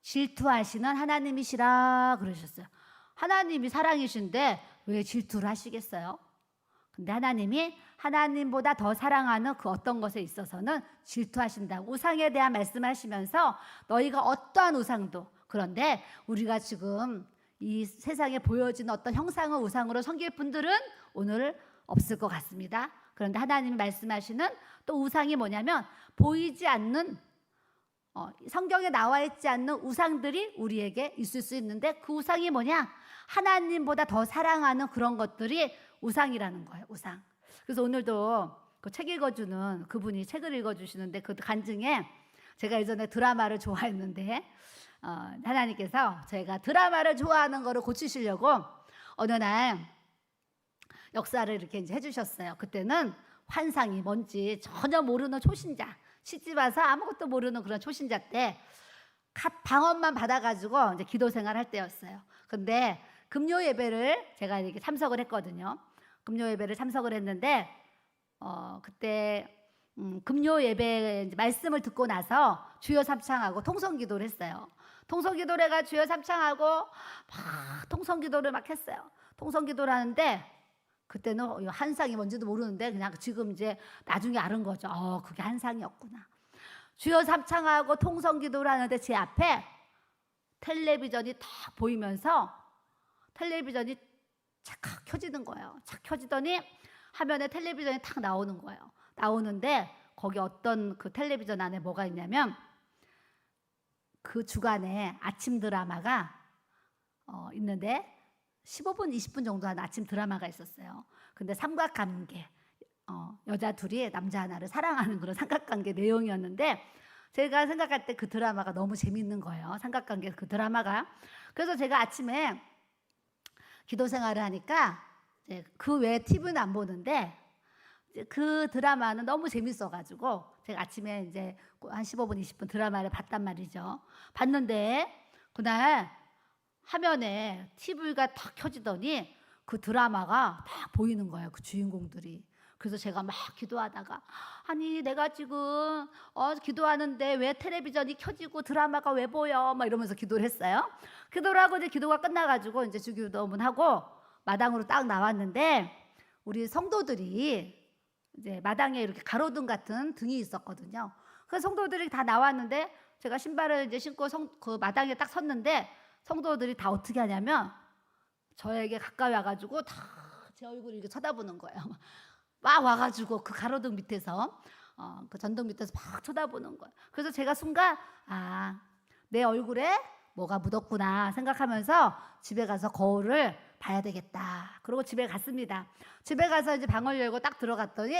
질투하시는 하나님이시라 그러셨어요. 하나님이 사랑이신데 왜 질투를 하시겠어요? 근데 하나님이 하나님보다 더 사랑하는 그 어떤 것에 있어서는 질투하신다고 우상에 대한 말씀하시면서 너희가 어떠한 우상도, 그런데 우리가 지금 이 세상에 보여지는 어떤 형상을 우상으로 섬길 분들은 오늘 없을 것 같습니다. 그런데 하나님이 말씀하시는 또 우상이 뭐냐면 보이지 않는 성경에 나와 있지 않는 우상들이 우리에게 있을 수 있는데 그 우상이 뭐냐? 하나님보다 더 사랑하는 그런 것들이 우상이라는 거예요. 우상. 그래서 오늘도 그 책 읽어주는 그분이 책을 읽어주시는데 그 간증에 제가 예전에 드라마를 좋아했는데 하나님께서 제가 드라마를 좋아하는 거를 고치시려고 어느 날 역사를 이렇게 이제 해주셨어요. 그때는 환상이 뭔지 전혀 모르는 초신자, 시집 와서 아무것도 모르는 그런 초신자 때 갓 방언만 받아가지고 이제 기도 생활할 때였어요. 근데 금요 예배를 제가 이렇게 참석을 했거든요. 금요 예배를 참석을 했는데 그때 금요 예배 말씀을 듣고 나서 주여 삼창하고 통성기도를 했어요. 통성기도를 해가 주여 삼창하고 막 통성기도를 막 했어요. 통성기도를 하는데 그때는 한상이 뭔지도 모르는데 그냥 지금 이제 나중에 알은 거죠. 그게 한상이었구나. 주여 삼창하고 통성기도를 하는데 제 앞에 텔레비전이 탁 보이면서 텔레비전이 착 켜지는 거예요. 착 켜지더니 화면에 텔레비전이 탁 나오는 거예요. 나오는데 거기 어떤 그 텔레비전 안에 뭐가 있냐면 그 주간에 아침 드라마가 있는데 15분 20분 정도 하는 아침 드라마가 있었어요. 근데 삼각관계, 여자 둘이 남자 하나를 사랑하는 그런 삼각관계 내용이었는데 제가 생각할 때 그 드라마가 너무 재밌는 거예요. 삼각관계 그 드라마가. 그래서 제가 아침에 기도 생활을 하니까 이제 그 외에 TV는 안 보는데 그 드라마는 너무 재밌어가지고 제가 아침에 이제 한 15분 20분 드라마를 봤단 말이죠. 봤는데 그날 화면에 TV가 탁 켜지더니 그 드라마가 딱 보이는 거예요. 그 주인공들이. 그래서 제가 막 기도하다가 아니 내가 지금 기도하는데 왜 텔레비전이 켜지고 드라마가 왜 보여? 막 이러면서 기도를 했어요. 기도를 하고 이제 기도가 끝나가지고 이제 주기도문하고 마당으로 딱 나왔는데 우리 성도들이 이제 마당에 이렇게 가로등 같은 등이 있었거든요. 그래서 성도들이 다 나왔는데 제가 신발을 이제 신고 그 마당에 딱 섰는데 성도들이 다 어떻게 하냐면 저에게 가까이 와가지고 다 제 얼굴을 이렇게 쳐다보는 거예요. 막 와가지고 그 가로등 밑에서 그 전등 밑에서 막 쳐다보는 거예요. 그래서 제가 순간 내 얼굴에 뭐가 묻었구나 생각하면서 집에 가서 거울을 봐야 되겠다. 그러고 집에 갔습니다. 집에 가서 이제 방을 열고 딱 들어갔더니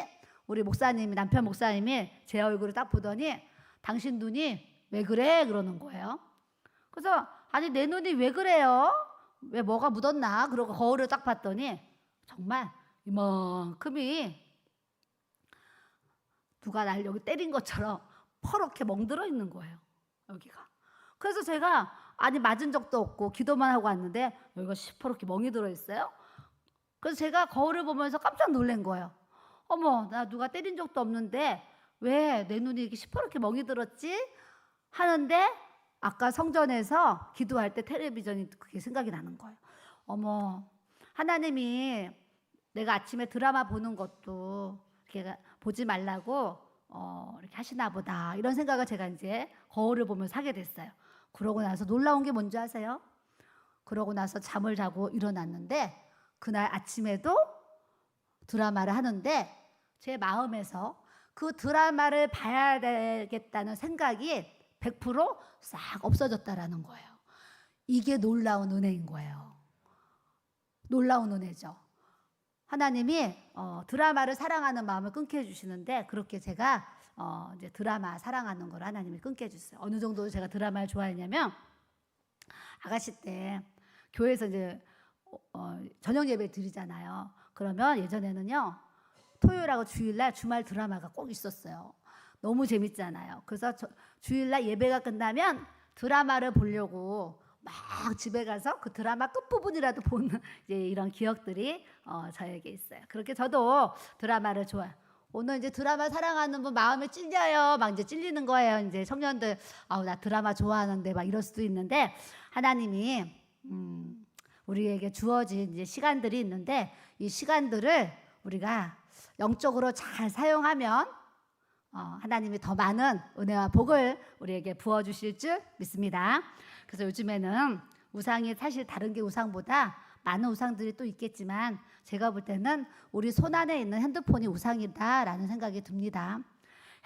우리 목사님이 남편 목사님이 제 얼굴을 딱 보더니 당신 눈이 왜 그래? 그러는 거예요. 그래서 아니 내 눈이 왜 그래요? 왜 뭐가 묻었나? 그러고 거울을 딱 봤더니 정말 이만큼이 누가 날 여기 때린 것처럼 퍼렇게 멍들어 있는 거예요. 여기가. 그래서 제가 아니 맞은 적도 없고 기도만 하고 왔는데 여기가 시퍼렇게 멍이 들어 있어요. 그래서 제가 거울을 보면서 깜짝 놀란 거예요. 어머, 나 누가 때린 적도 없는데 왜 내 눈이 이렇게 시퍼렇게 멍이 들었지? 하는데 아까 성전에서 기도할 때 텔레비전이 그게 생각이 나는 거예요. 어머, 하나님이 내가 아침에 드라마 보는 것도 이렇게 보지 말라고 이렇게 하시나 보다 이런 생각을 제가 이제 거울을 보면서 하게 됐어요. 그러고 나서 놀라운 게 뭔지 아세요? 그러고 나서 잠을 자고 일어났는데 그날 아침에도 드라마를 하는데 제 마음에서 그 드라마를 봐야 되겠다는 생각이 100%싹 없어졌다라는 거예요. 이게 놀라운 은혜인 거예요. 놀라운 은혜죠. 하나님이 드라마를 사랑하는 마음을 끊게 해주시는데 그렇게 제가 이제 드라마 사랑하는 걸 하나님이 끊게 해주셨어요. 어느 정도 제가 드라마를 좋아했냐면 아가씨 때 교회에서 이제 저녁 예배 드리잖아요. 그러면 예전에는요 토요일하고 주일날 주말 드라마가 꼭 있었어요. 너무 재밌잖아요. 그래서 주일날 예배가 끝나면 드라마를 보려고 막 집에 가서 그 드라마 끝부분이라도 보는 이제 이런 기억들이 저에게 있어요. 그렇게 저도 드라마를 좋아해요. 오늘 이제 드라마 사랑하는 분 마음에 찔려요. 막 이제 찔리는 거예요. 이제 청년들, 나 드라마 좋아하는데 막 이럴 수도 있는데 하나님이 우리에게 주어진 이제 시간들이 있는데 이 시간들을 우리가 영적으로 잘 사용하면 하나님이 더 많은 은혜와 복을 우리에게 부어주실 줄 믿습니다. 그래서 요즘에는 우상이 사실 다른 게 우상보다 많은 우상들이 또 있겠지만 제가 볼 때는 우리 손 안에 있는 핸드폰이 우상이다라는 생각이 듭니다.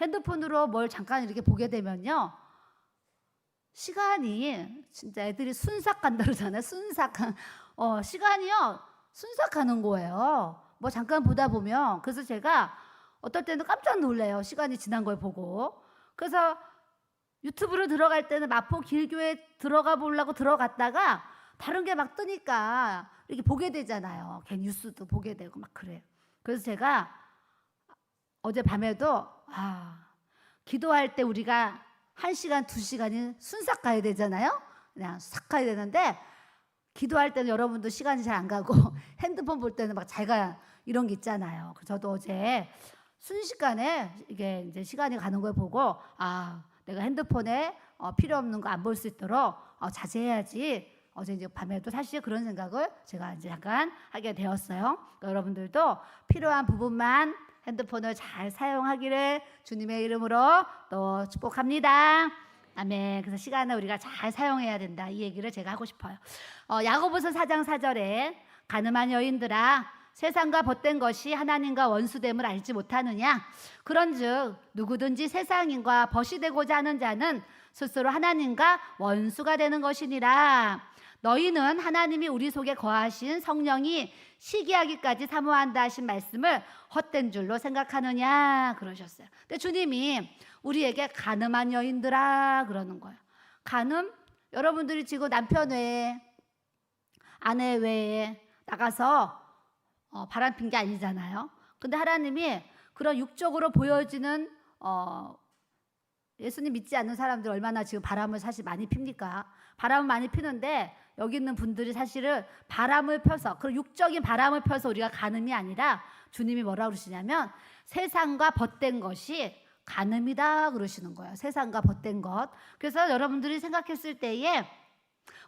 핸드폰으로 뭘 잠깐 이렇게 보게 되면요 시간이 진짜 애들이 순삭 간다 그러잖아요. 순삭 시간이요 순삭하는 거예요. 뭐 잠깐 보다 보면. 그래서 제가 어떨 때는 깜짝 놀래요. 시간이 지난 걸 보고. 그래서 유튜브로 들어갈 때는 마포 길교에 들어가 보려고 들어갔다가 다른 게 막 뜨니까 이렇게 보게 되잖아요. 걔 뉴스도 보게 되고 막 그래요. 그래서 제가 어젯밤에도 기도할 때 우리가 1시간, 2시간이 순삭 가야 되잖아요. 그냥 싹 가야 되는데 기도할 때는 여러분도 시간이 잘 안 가고 핸드폰 볼 때는 막 잘 가요. 이런 게 있잖아요. 저도 어제 순식간에 이게 이제 시간이 가는 걸 보고 내가 핸드폰에 필요 없는 거 안 볼 수 있도록 자제해야지. 어제 이제 밤에도 사실 그런 생각을 제가 이제 약간 하게 되었어요. 그러니까 여러분들도 필요한 부분만 핸드폰을 잘 사용하기를 주님의 이름으로 또 축복합니다. 아멘. 그래서 시간을 우리가 잘 사용해야 된다. 이 얘기를 제가 하고 싶어요. 야고보서 4장 4절에 가늠한 여인들아 세상과 벗된 것이 하나님과 원수됨을 알지 못하느냐. 그런즉 누구든지 세상인과 벗이 되고자 하는 자는 스스로 하나님과 원수가 되는 것이니라. 너희는 하나님이 우리 속에 거하신 성령이 시기하기까지 사모한다 하신 말씀을 헛된 줄로 생각하느냐 그러셨어요. 근데 주님이 우리에게 가늠한 여인들아 그러는 거예요. 가늠? 여러분들이 지금 남편 외에 아내 외에 나가서 바람핀 게 아니잖아요. 근데 하나님이 그런 육적으로 보여지는 예수님 믿지 않는 사람들 얼마나 지금 바람을 사실 많이 핍니까? 바람을 많이 피는데 여기 있는 분들이 사실은 바람을 펴서 그 육적인 바람을 펴서 우리가 가늠이 아니라 주님이 뭐라고 그러시냐면 세상과 벗된 것이 가늠이다 그러시는 거예요. 세상과 벗된 것. 그래서 여러분들이 생각했을 때에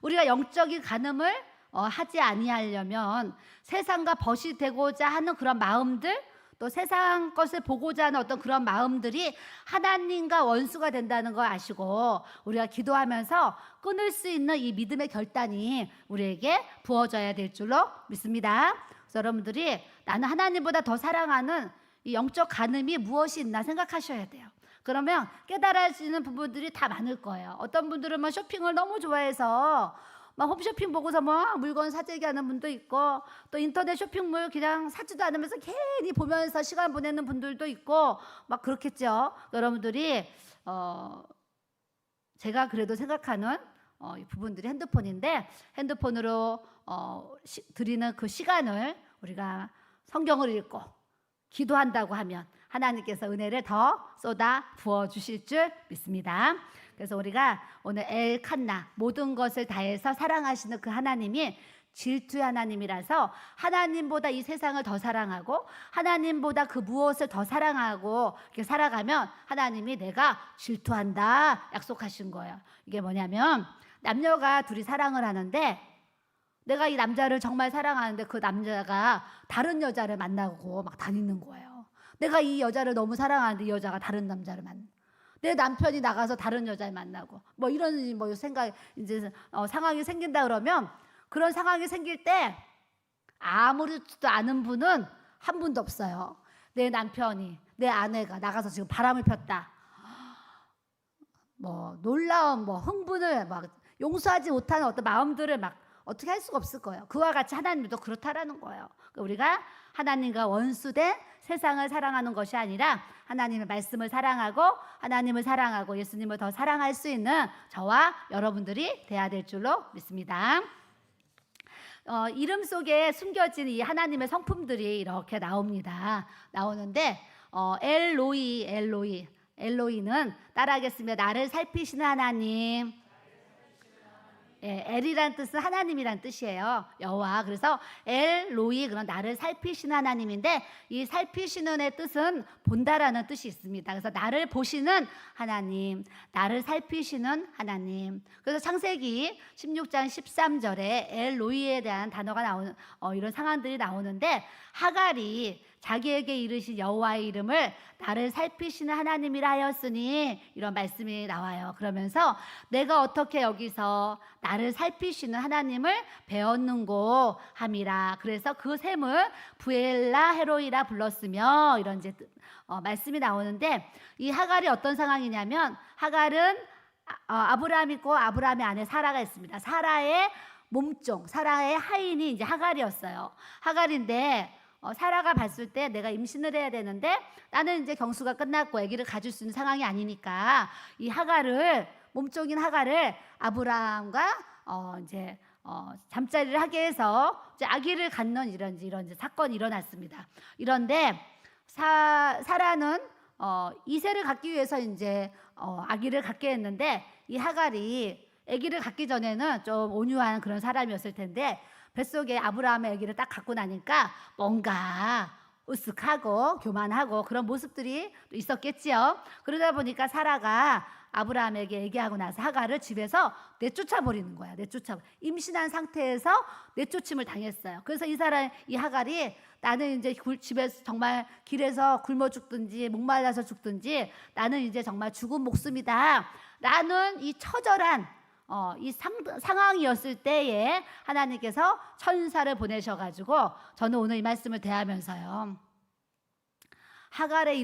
우리가 영적인 가늠을 하지 아니하려면 세상과 벗이 되고자 하는 그런 마음들 또 세상 것을 보고자 하는 어떤 그런 마음들이 하나님과 원수가 된다는 걸 아시고 우리가 기도하면서 끊을 수 있는 이 믿음의 결단이 우리에게 부어져야 될 줄로 믿습니다. 그래서 여러분들이 나는 하나님보다 더 사랑하는 이 영적 가늠이 무엇이 있나 생각하셔야 돼요. 그러면 깨달아지는 부분들이 다 많을 거예요. 어떤 분들은 막 쇼핑을 너무 좋아해서 막 홈쇼핑 보고서 뭐 물건 사재기 하는 분도 있고 또 인터넷 쇼핑몰 그냥 사지도 않으면서 괜히 보면서 시간 보내는 분들도 있고 막 그렇겠죠. 여러분들이 제가 그래도 생각하는 이 부분들이 핸드폰인데 핸드폰으로 드리는 그 시간을 우리가 성경을 읽고 기도한다고 하면 하나님께서 은혜를 더 쏟아 부어 주실 줄 믿습니다. 그래서 우리가 오늘 엘칸나 모든 것을 다해서 사랑하시는 그 하나님이 질투의 하나님이라서 하나님보다 이 세상을 더 사랑하고 하나님보다 그 무엇을 더 사랑하고 이렇게 살아가면 하나님이 내가 질투한다 약속하신 거예요. 이게 뭐냐면 남녀가 둘이 사랑을 하는데 내가 이 남자를 정말 사랑하는데 그 남자가 다른 여자를 만나고 막 다니는 거예요. 내가 이 여자를 너무 사랑하는데 이 여자가 다른 남자를 만나. 내 남편이 나가서 다른 여자를 만나고 뭐 이런 뭐 생각 이제 상황이 생긴다 그러면 그런 상황이 생길 때 아무렇지도 않은 분은 한 분도 없어요. 내 남편이 내 아내가 나가서 지금 바람을 폈다. 뭐 놀라운 뭐 흥분을 막 용서하지 못하는 어떤 마음들을 막 어떻게 할 수가 없을 거예요. 그와 같이 하나님도 그렇다라는 거예요. 그러니까 우리가 하나님과 원수된 세상을 사랑하는 것이 아니라 하나님의 말씀을 사랑하고 하나님을 사랑하고 예수님을 더 사랑할 수 있는 저와 여러분들이 돼야 될 줄로 믿습니다. 이름 속에 숨겨진 이 하나님의 성품들이 이렇게 나오는데 엘로이는 따라하겠습니다. 나를 살피시는 하나님. 예, 엘이란 뜻은 하나님이란 뜻이에요. 여호와. 그래서 엘로이 그런 나를 살피시는 하나님인데 이 살피시는의 뜻은 본다라는 뜻이 있습니다. 그래서 나를 보시는 하나님, 나를 살피시는 하나님. 그래서 창세기 16장 13절에 엘로이에 대한 단어가 나오는 이런 상황들이 나오는데 하갈이 자기에게 이르신 여호와의 이름을 나를 살피시는 하나님이라 하였으니 이런 말씀이 나와요. 그러면서 내가 어떻게 여기서 나를 살피시는 하나님을 배웠는고 함이라. 그래서 그 셈을 부엘라 헤로이라 불렀으며 이런 이제 말씀이 나오는데 이 하갈이 어떤 상황이냐면 하갈은 아브라함 있고 아브라함의 아내 사라가 있습니다. 사라의 몸종, 사라의 하인이 이제 하갈이었어요. 하갈인데 사라가 봤을 때 내가 임신을 해야 되는데 나는 이제 경수가 끝났고 아기를 가질 수 있는 상황이 아니니까 이 몸종인 하갈을 아브라함과 이제 잠자리를 하게 해서 이제 아기를 갖는 이런 이제 사건이 일어났습니다. 이런데 사라는 이세를 갖기 위해서 이제 아기를 갖게 했는데 이 하갈이 아기를 갖기 전에는 좀 온유한 그런 사람이었을 텐데 뱃속에 아브라함의 아기를 딱 갖고 나니까 뭔가 으쓱하고 교만하고 그런 모습들이 있었겠지요. 그러다 보니까 사라가 아브라함에게 얘기하고 나서 하갈을 집에서 내쫓아 버리는 거야. 임신한 상태에서 내쫓임을 당했어요. 그래서 이 하갈이 나는 이제 집에서 정말 길에서 굶어 죽든지 목말라서 죽든지 나는 이제 정말 죽은 목숨이다 라는 이 처절한 이 상황이었을 때에 하나님께서 천사를 보내셔가지고 저는 오늘 이 말씀을 대하면서요 하갈의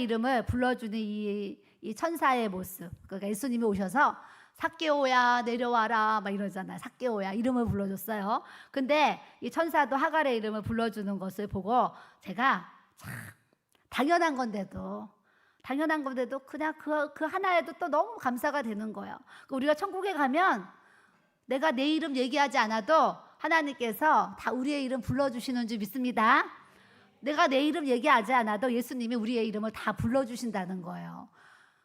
이름을 불러주는 이 천사의 모습, 그러니까 예수님이 오셔서 삭개오야 내려와라 막 이러잖아요. 삭개오야 이름을 불러줬어요. 근데 이 천사도 하갈의 이름을 불러주는 것을 보고 제가 참 당연한 건데도 그냥 그 하나에도 또 너무 감사가 되는 거예요. 우리가 천국에 가면 내가 내 이름 얘기하지 않아도 하나님께서 다 우리의 이름 불러주시는 줄 믿습니다. 내가 내 이름 얘기하지 않아도 예수님이 우리의 이름을 다 불러주신다는 거예요.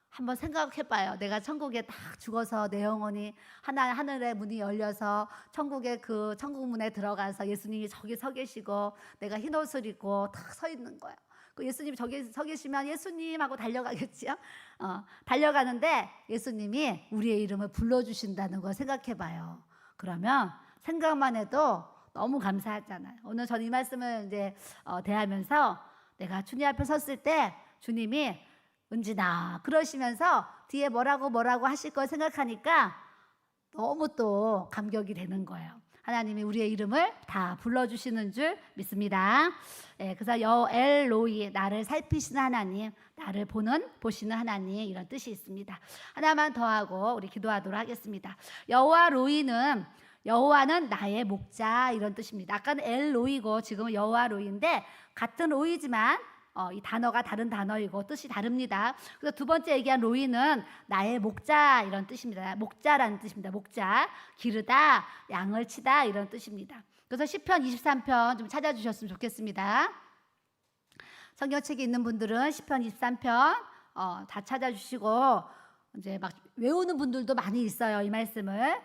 한번 생각해봐요. 내가 천국에 딱 죽어서 내 영혼이 하늘의 문이 열려서 천국의 그 천국 문에 들어가서 예수님이 저기 서 계시고 내가 흰 옷을 입고 딱 서 있는 거예요. 그 예수님이 저기 서 계시면 예수님 하고 달려가겠지요. 달려가는데 예수님이 우리의 이름을 불러주신다는 걸 생각해봐요. 그러면 생각만 해도 너무 감사하잖아요. 오늘 전 이 말씀을 이제 대하면서 내가 주님 앞에 섰을 때 주님이 은진아 그러시면서 뒤에 뭐라고 하실 걸 생각하니까 너무 또 감격이 되는 거예요. 하나님이 우리의 이름을 다 불러주시는 줄 믿습니다. 그래서 엘로이 나를 살피시는 하나님, 나를 보시는 하나님 이런 뜻이 있습니다. 하나만 더 하고 우리 기도하도록 하겠습니다. 여호와는 나의 목자 이런 뜻입니다. 아까는 엘로이고 지금은 여호와 로이인데 같은 로이지만 이 단어가 다른 단어이고 뜻이 다릅니다. 그래서 두 번째 얘기한 로이는 나의 목자 이런 뜻입니다. 목자라는 뜻입니다. 목자, 기르다, 양을 치다 이런 뜻입니다. 그래서 시편 23편 좀 찾아주셨으면 좋겠습니다. 성경책이 있는 분들은 시편 23편 다 찾아주시고 이제 막 외우는 분들도 많이 있어요. 이 말씀을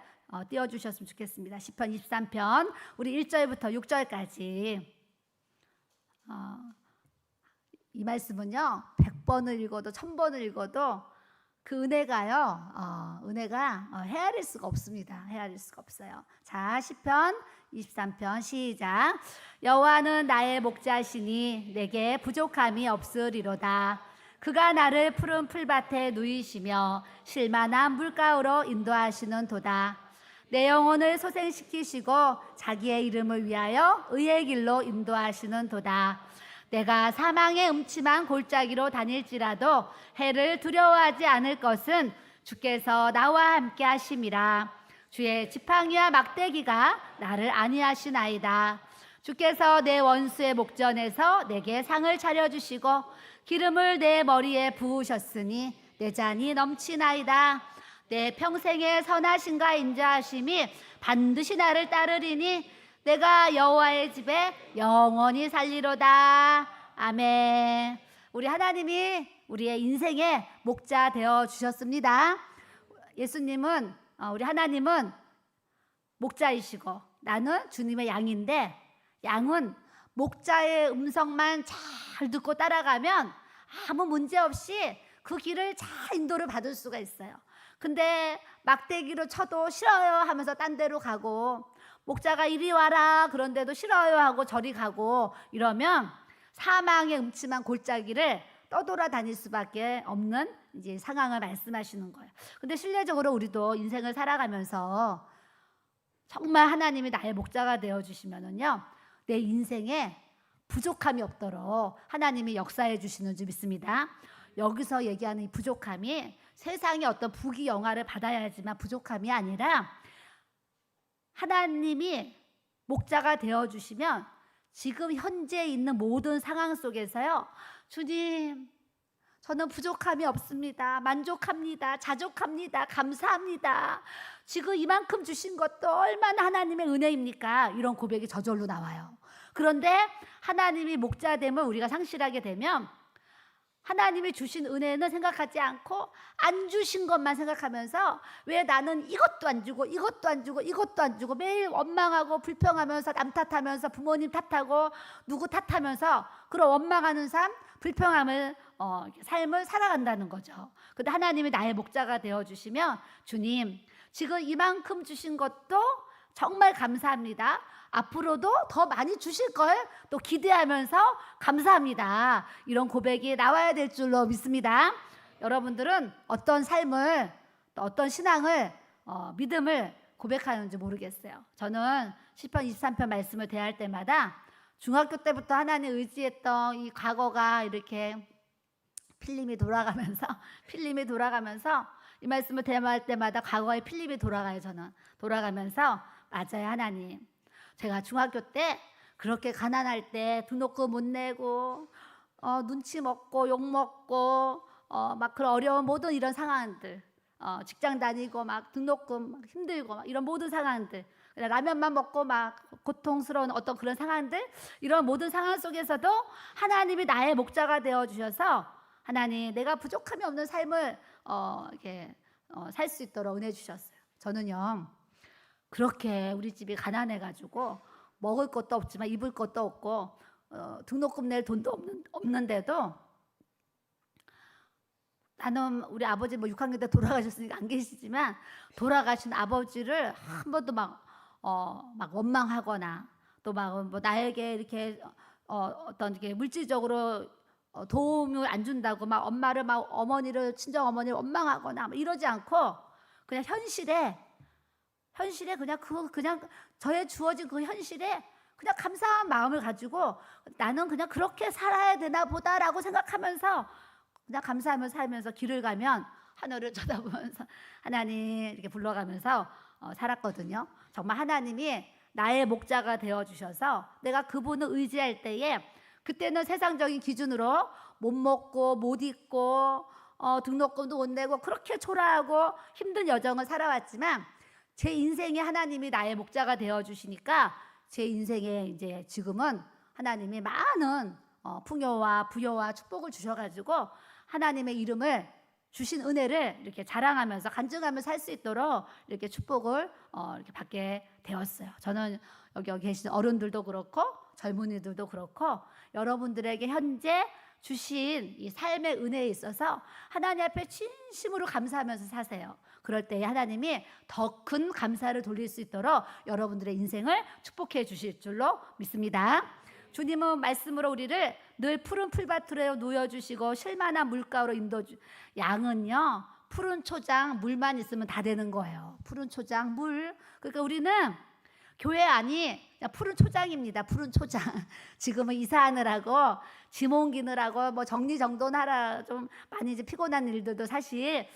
띄워주셨으면 좋겠습니다. 시편 23편 우리 1절부터 6절까지 이 말씀은요 100번을 읽어도 1000번을 읽어도 그 은혜가 헤아릴 수가 없습니다. 헤아릴 수가 없어요. 자, 시편 23편 시작. 여호와는 나의 목자시니 내게 부족함이 없으리로다. 그가 나를 푸른 풀밭에 누이시며 실만한 물가로 인도하시는 도다. 내 영혼을 소생시키시고 자기의 이름을 위하여 의의 길로 인도하시는 도다. 내가 사망의 음침한 골짜기로 다닐지라도 해를 두려워하지 않을 것은 주께서 나와 함께 하심이라. 주의 지팡이와 막대기가 나를 안위하시나이다. 주께서 내 원수의 목전에서 내게 상을 차려주시고 기름을 내 머리에 부으셨으니 내 잔이 넘치나이다. 내 평생의 선하심과 인자하심이 반드시 나를 따르리니 내가 여호와의 집에 영원히 살리로다. 아멘. 우리 하나님이 우리의 인생의 목자 되어 주셨습니다. 예수님은 우리 하나님은 목자이시고 나는 주님의 양인데, 양은 목자의 음성만 잘 듣고 따라가면 아무 문제 없이 그 길을 잘 인도를 받을 수가 있어요. 근데 막대기로 쳐도 싫어요 하면서 딴 데로 가고, 목자가 이리 와라 그런데도 싫어요 하고 저리 가고 이러면 사망의 음침한 골짜기를 떠돌아다닐 수밖에 없는 이제 상황을 말씀하시는 거예요. 근데 실례적으로 우리도 인생을 살아가면서 정말 하나님이 나의 목자가 되어 주시면은요, 내 인생에 부족함이 없도록 하나님이 역사해 주시는 줄 믿습니다. 여기서 얘기하는 이 부족함이 세상의 어떤 부귀영화를 받아야지만 부족함이 아니라, 하나님이 목자가 되어 주시면 지금 현재 있는 모든 상황 속에서요, 주님 저는 부족함이 없습니다, 만족합니다, 자족합니다, 감사합니다, 지금 이만큼 주신 것도 얼마나 하나님의 은혜입니까? 이런 고백이 저절로 나와요. 그런데 하나님이 목자됨을 우리가 상실하게 되면 하나님이 주신 은혜는 생각하지 않고 안 주신 것만 생각하면서, 왜 나는 이것도 안 주고 이것도 안 주고 이것도 안 주고, 매일 원망하고 불평하면서 남 탓하면서 부모님 탓하고 누구 탓하면서 그런 원망하는 삶, 불평함을 삶을 살아간다는 거죠. 근데 하나님이 나의 목자가 되어주시면, 주님 지금 이만큼 주신 것도 정말 감사합니다, 앞으로도 더 많이 주실 걸 또 기대하면서 감사합니다, 이런 고백이 나와야 될 줄로 믿습니다. 여러분들은 어떤 삶을, 또 어떤 신앙을, 믿음을 고백하는지 모르겠어요. 저는 시편 23편 말씀을 대할 때마다 중학교 때부터 하나님 의지했던 이 과거가 이렇게 필름이 돌아가면서 이 말씀을 대할 때마다 과거의 필름이 돌아가요. 저는 돌아가면서, 맞아요 하나님, 제가 중학교 때 그렇게 가난할 때 등록금 못 내고 눈치 먹고 욕 먹고 막 그런 어려운 모든 이런 상황들, 직장 다니고 막 등록금 막 힘들고 막 이런 모든 상황들, 그냥 라면만 먹고 막 고통스러운 어떤 그런 상황들, 이런 모든 상황 속에서도 하나님이 나의 목자가 되어 주셔서, 하나님 내가 부족함이 없는 삶을 이렇게 살 수 있도록 은혜 주셨어요. 저는요, 그렇게 우리 집이 가난해가지고 먹을 것도 없지만 입을 것도 없고 등록금 낼 돈도 없는데도, 나는 우리 아버지 뭐 6학년 때 돌아가셨으니까 안 계시지만, 돌아가신 아버지를 한 번도 막 원망하거나 또 막 뭐 나에게 이렇게 어떤 이렇게 물질적으로 도움을 안 준다고 막 엄마를 막 어머니를, 친정 어머니를 원망하거나 이러지 않고, 그냥 현실에 그냥 저의 주어진 그 현실에 그냥 감사한 마음을 가지고, 나는 그냥 그렇게 살아야 되나 보다라고 생각하면서 그냥 감사하면서 살면서 길을 가면 하늘을 쳐다보면서 하나님 이렇게 불러가면서 살았거든요. 정말 하나님이 나의 목자가 되어 주셔서 내가 그분을 의지할 때에, 그때는 세상적인 기준으로 못 먹고 못 입고 등록금도 못 내고 그렇게 초라하고 힘든 여정을 살아왔지만, 제 인생에 하나님이 나의 목자가 되어 주시니까 제 인생에 이제 지금은 하나님이 많은 풍요와 부여와 축복을 주셔가지고, 하나님의 이름을 주신 은혜를 이렇게 자랑하면서 간증하면서 살 수 있도록 이렇게 축복을 이렇게 받게 되었어요. 저는 여기 계신 어른들도 그렇고 젊은이들도 그렇고 여러분들에게 현재 주신 이 삶의 은혜에 있어서 하나님 앞에 진심으로 감사하면서 사세요. 그럴 때 하나님이 더 큰 감사를 돌릴 수 있도록 여러분들의 인생을 축복해 주실 줄로 믿습니다. 주님은 말씀으로 우리를 늘 푸른 풀밭으로 누워주시고 쉴만한 물가로 양은요 푸른 초장 물만 있으면 다 되는 거예요. 푸른 초장 물. 그러니까 우리는 교회 안이 푸른 초장입니다. 푸른 초장. 지금은 이사하느라고 짐 옮기느라고 뭐 정리정돈하라 좀 많이 이제 피곤한 일들도 사실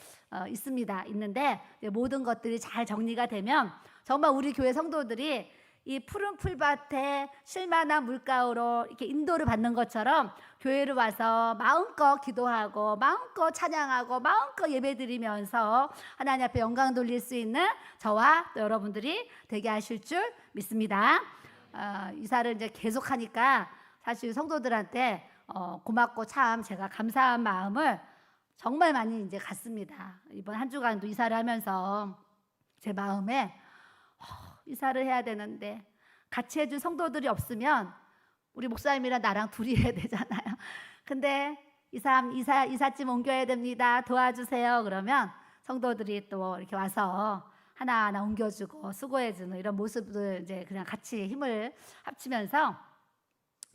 있습니다. 있는데 모든 것들이 잘 정리가 되면 정말 우리 교회 성도들이 이 푸른 풀밭에 쉴만한 물가로 이렇게 인도를 받는 것처럼 교회를 와서 마음껏 기도하고 마음껏 찬양하고 마음껏 예배드리면서 하나님 앞에 영광 돌릴 수 있는 저와 또 여러분들이 되게 하실 줄 믿습니다. 이사를 이제 계속하니까 사실 성도들한테 고맙고 참 제가 감사한 마음을 정말 많이 이제 갖습니다. 이번 한 주간도 이사를 하면서 제 마음에 이사를 해야 되는데 같이 해줄 성도들이 없으면 우리 목사님이랑 나랑 둘이 해야 되잖아요. 근데 이삿짐 옮겨야 됩니다. 도와주세요. 그러면 성도들이 또 이렇게 와서 하나하나 옮겨주고 수고해주는 이런 모습을 이제 그냥 같이 힘을 합치면서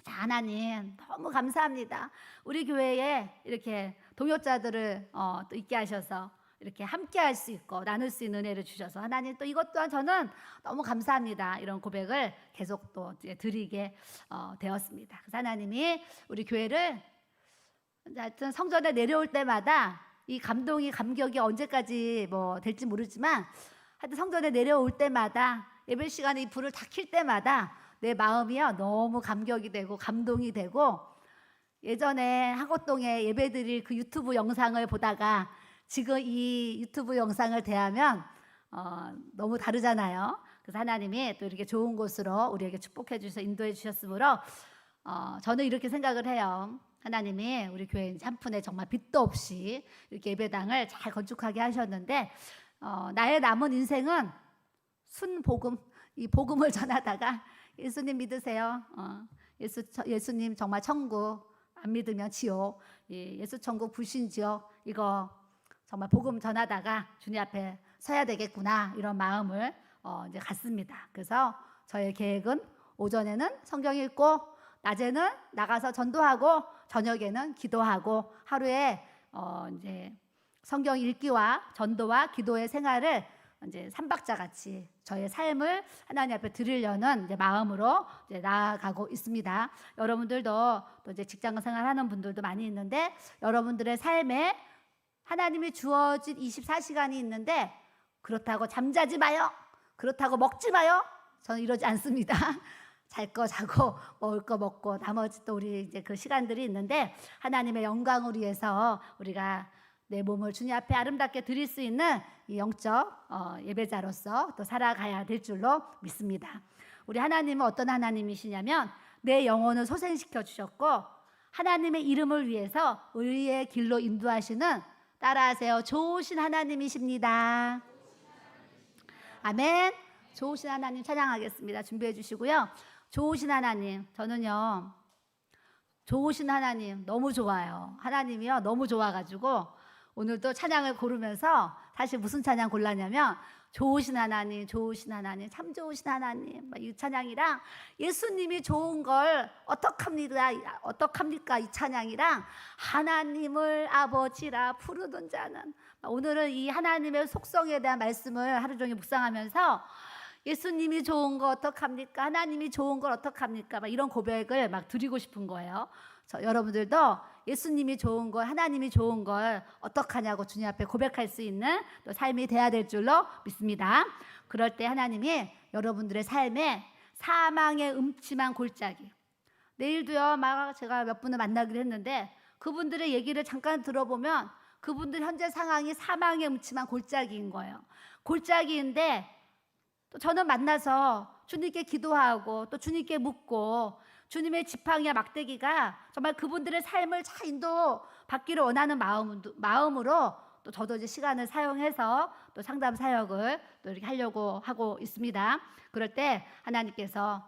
자, 하나님 너무 감사합니다. 우리 교회에 이렇게 동역자들을 또 있게 하셔서 이렇게 함께 할 수 있고 나눌 수 있는 은혜를 주셔서 하나님 또 이것 또한 저는 너무 감사합니다. 이런 고백을 계속 또 이제 드리게 되었습니다. 그래서 하나님이 우리 교회를 하여튼 성전에 내려올 때마다 이 감격이 언제까지 뭐 될지 모르지만 하여튼 성전에 내려올 때마다 예배 시간에 이 불을 다 킬 때마다 내 마음이요 너무 감격이 되고 감동이 되고 예전에 하곡동에 예배드릴 그 유튜브 영상을 보다가 지금 이 유튜브 영상을 대하면 너무 다르잖아요. 그래서 하나님이 또 이렇게 좋은 곳으로 우리에게 축복해 주셔서 인도해 주셨으므로 저는 이렇게 생각을 해요. 하나님이 우리 교회 한 푼에 정말 빚도 없이 이렇게 예배당을 잘 건축하게 하셨는데 나의 남은 인생은 순복음, 이 복음을 전하다가 예수님 믿으세요. 예수님 정말 천국, 안 믿으면 지옥, 예수 천국 불신지옥 이거 정말 복음 전하다가 주님 앞에 서야 되겠구나 이런 마음을 이제 갖습니다. 그래서 저의 계획은 오전에는 성경 읽고 낮에는 나가서 전도하고 저녁에는 기도하고 하루에 이제 성경 읽기와 전도와 기도의 생활을 이제 3박자 같이 저의 삶을 하나님 앞에 드리려는 이제 마음으로 이제 나아가고 있습니다. 여러분들도 또 이제 직장 생활하는 분들도 많이 있는데 여러분들의 삶에 하나님이 주어진 24시간이 있는데 그렇다고 잠자지 마요. 그렇다고 먹지 마요. 저는 이러지 않습니다. 잘 거 자고 먹을 거 먹고 나머지 또 우리 이제 그 시간들이 있는데 하나님의 영광을 위해서 우리가 내 몸을 주님 앞에 아름답게 드릴 수 있는 이 영적 예배자로서 또 살아가야 될 줄로 믿습니다. 우리 하나님은 어떤 하나님이시냐면 내 영혼을 소생시켜 주셨고 하나님의 이름을 위해서 의의 길로 인도하시는 따라하세요. 좋으신 하나님이십니다. 아멘. 좋으신 하나님 찬양하겠습니다. 준비해 주시고요. 좋으신 하나님, 저는요 좋으신 하나님 너무 좋아요. 하나님이요 너무 좋아가지고 오늘도 찬양을 고르면서 사실 무슨 찬양 골랐냐면 좋으신 하나님, 좋으신 하나님, 참 좋으신 하나님 이 찬양이랑 예수님이 좋은 걸 어떡합니까 이 찬양이랑 하나님을 아버지라 부르던 자는 오늘은 이 하나님의 속성에 대한 말씀을 하루 종일 묵상하면서 예수님이 좋은 거 어떡합니까? 하나님이 좋은 걸 어떡합니까? 막 이런 고백을 막 드리고 싶은 거예요. 여러분들도 예수님이 좋은 걸, 하나님이 좋은 걸 어떡하냐고 주님 앞에 고백할 수 있는 또 삶이 돼야 될 줄로 믿습니다. 그럴 때 하나님이 여러분들의 삶에 사망의 음침한 골짜기, 내일도요 막 제가 몇 분을 만나기로 했는데 그분들의 얘기를 잠깐 들어보면 그분들 현재 상황이 사망의 음침한 골짜기인 거예요. 골짜기인데 또 저는 만나서 주님께 기도하고 또 주님께 묻고 주님의 지팡이와 막대기가 정말 그분들의 삶을 잘 인도받기를 원하는 마음으로 또 저도 이제 시간을 사용해서 또 상담 사역을 또 이렇게 하려고 하고 있습니다. 그럴 때 하나님께서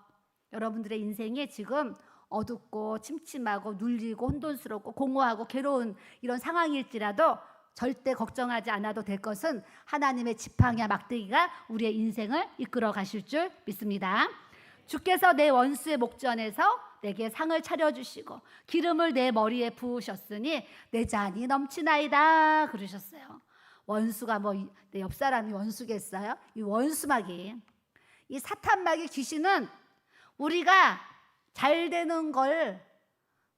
여러분들의 인생이 지금 어둡고 침침하고 눌리고 혼돈스럽고 공허하고 괴로운 이런 상황일지라도 절대 걱정하지 않아도 될 것은 하나님의 지팡이와 막대기가 우리의 인생을 이끌어 가실 줄 믿습니다. 주께서 내 원수의 목전에서 내게 상을 차려주시고 기름을 내 머리에 부으셨으니 내 잔이 넘치나이다 그러셨어요. 원수가 내 옆 사람이 원수겠어요? 이 원수마귀, 이 사탄마귀 귀신은 우리가 잘 되는 걸,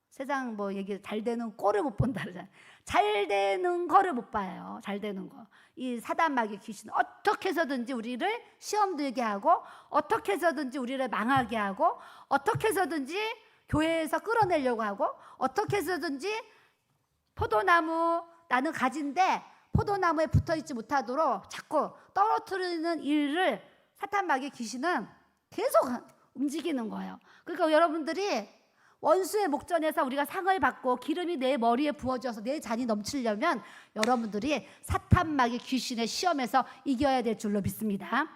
세상 얘기 잘 되는 꼴을 못 본다 그러잖아요. 잘 되는 거를 못 봐요. 잘 되는 거. 이 사단마귀 귀신은 어떻게 해서든지 우리를 시험 들게 하고, 어떻게 해서든지 우리를 망하게 하고, 어떻게 해서든지 교회에서 끌어내려고 하고, 어떻게 해서든지 포도나무 나는 가지인데 포도나무에 붙어있지 못하도록 자꾸 떨어뜨리는 일을 사탄마귀 귀신은 계속 움직이는 거예요. 그러니까 여러분들이 원수의 목전에서 우리가 상을 받고 기름이 내 머리에 부어져서 내 잔이 넘치려면 여러분들이 사탄마귀 귀신의 시험에서 이겨야 될 줄로 믿습니다.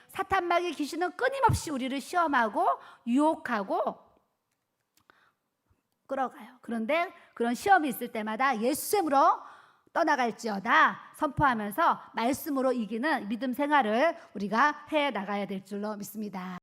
사탄마귀 귀신은 끊임없이 우리를 시험하고 유혹하고 끌어가요. 그런데 그런 시험이 있을 때마다 예수님으로 떠나갈지어다 선포하면서 말씀으로 이기는 믿음 생활을 우리가 해 나가야 될 줄로 믿습니다.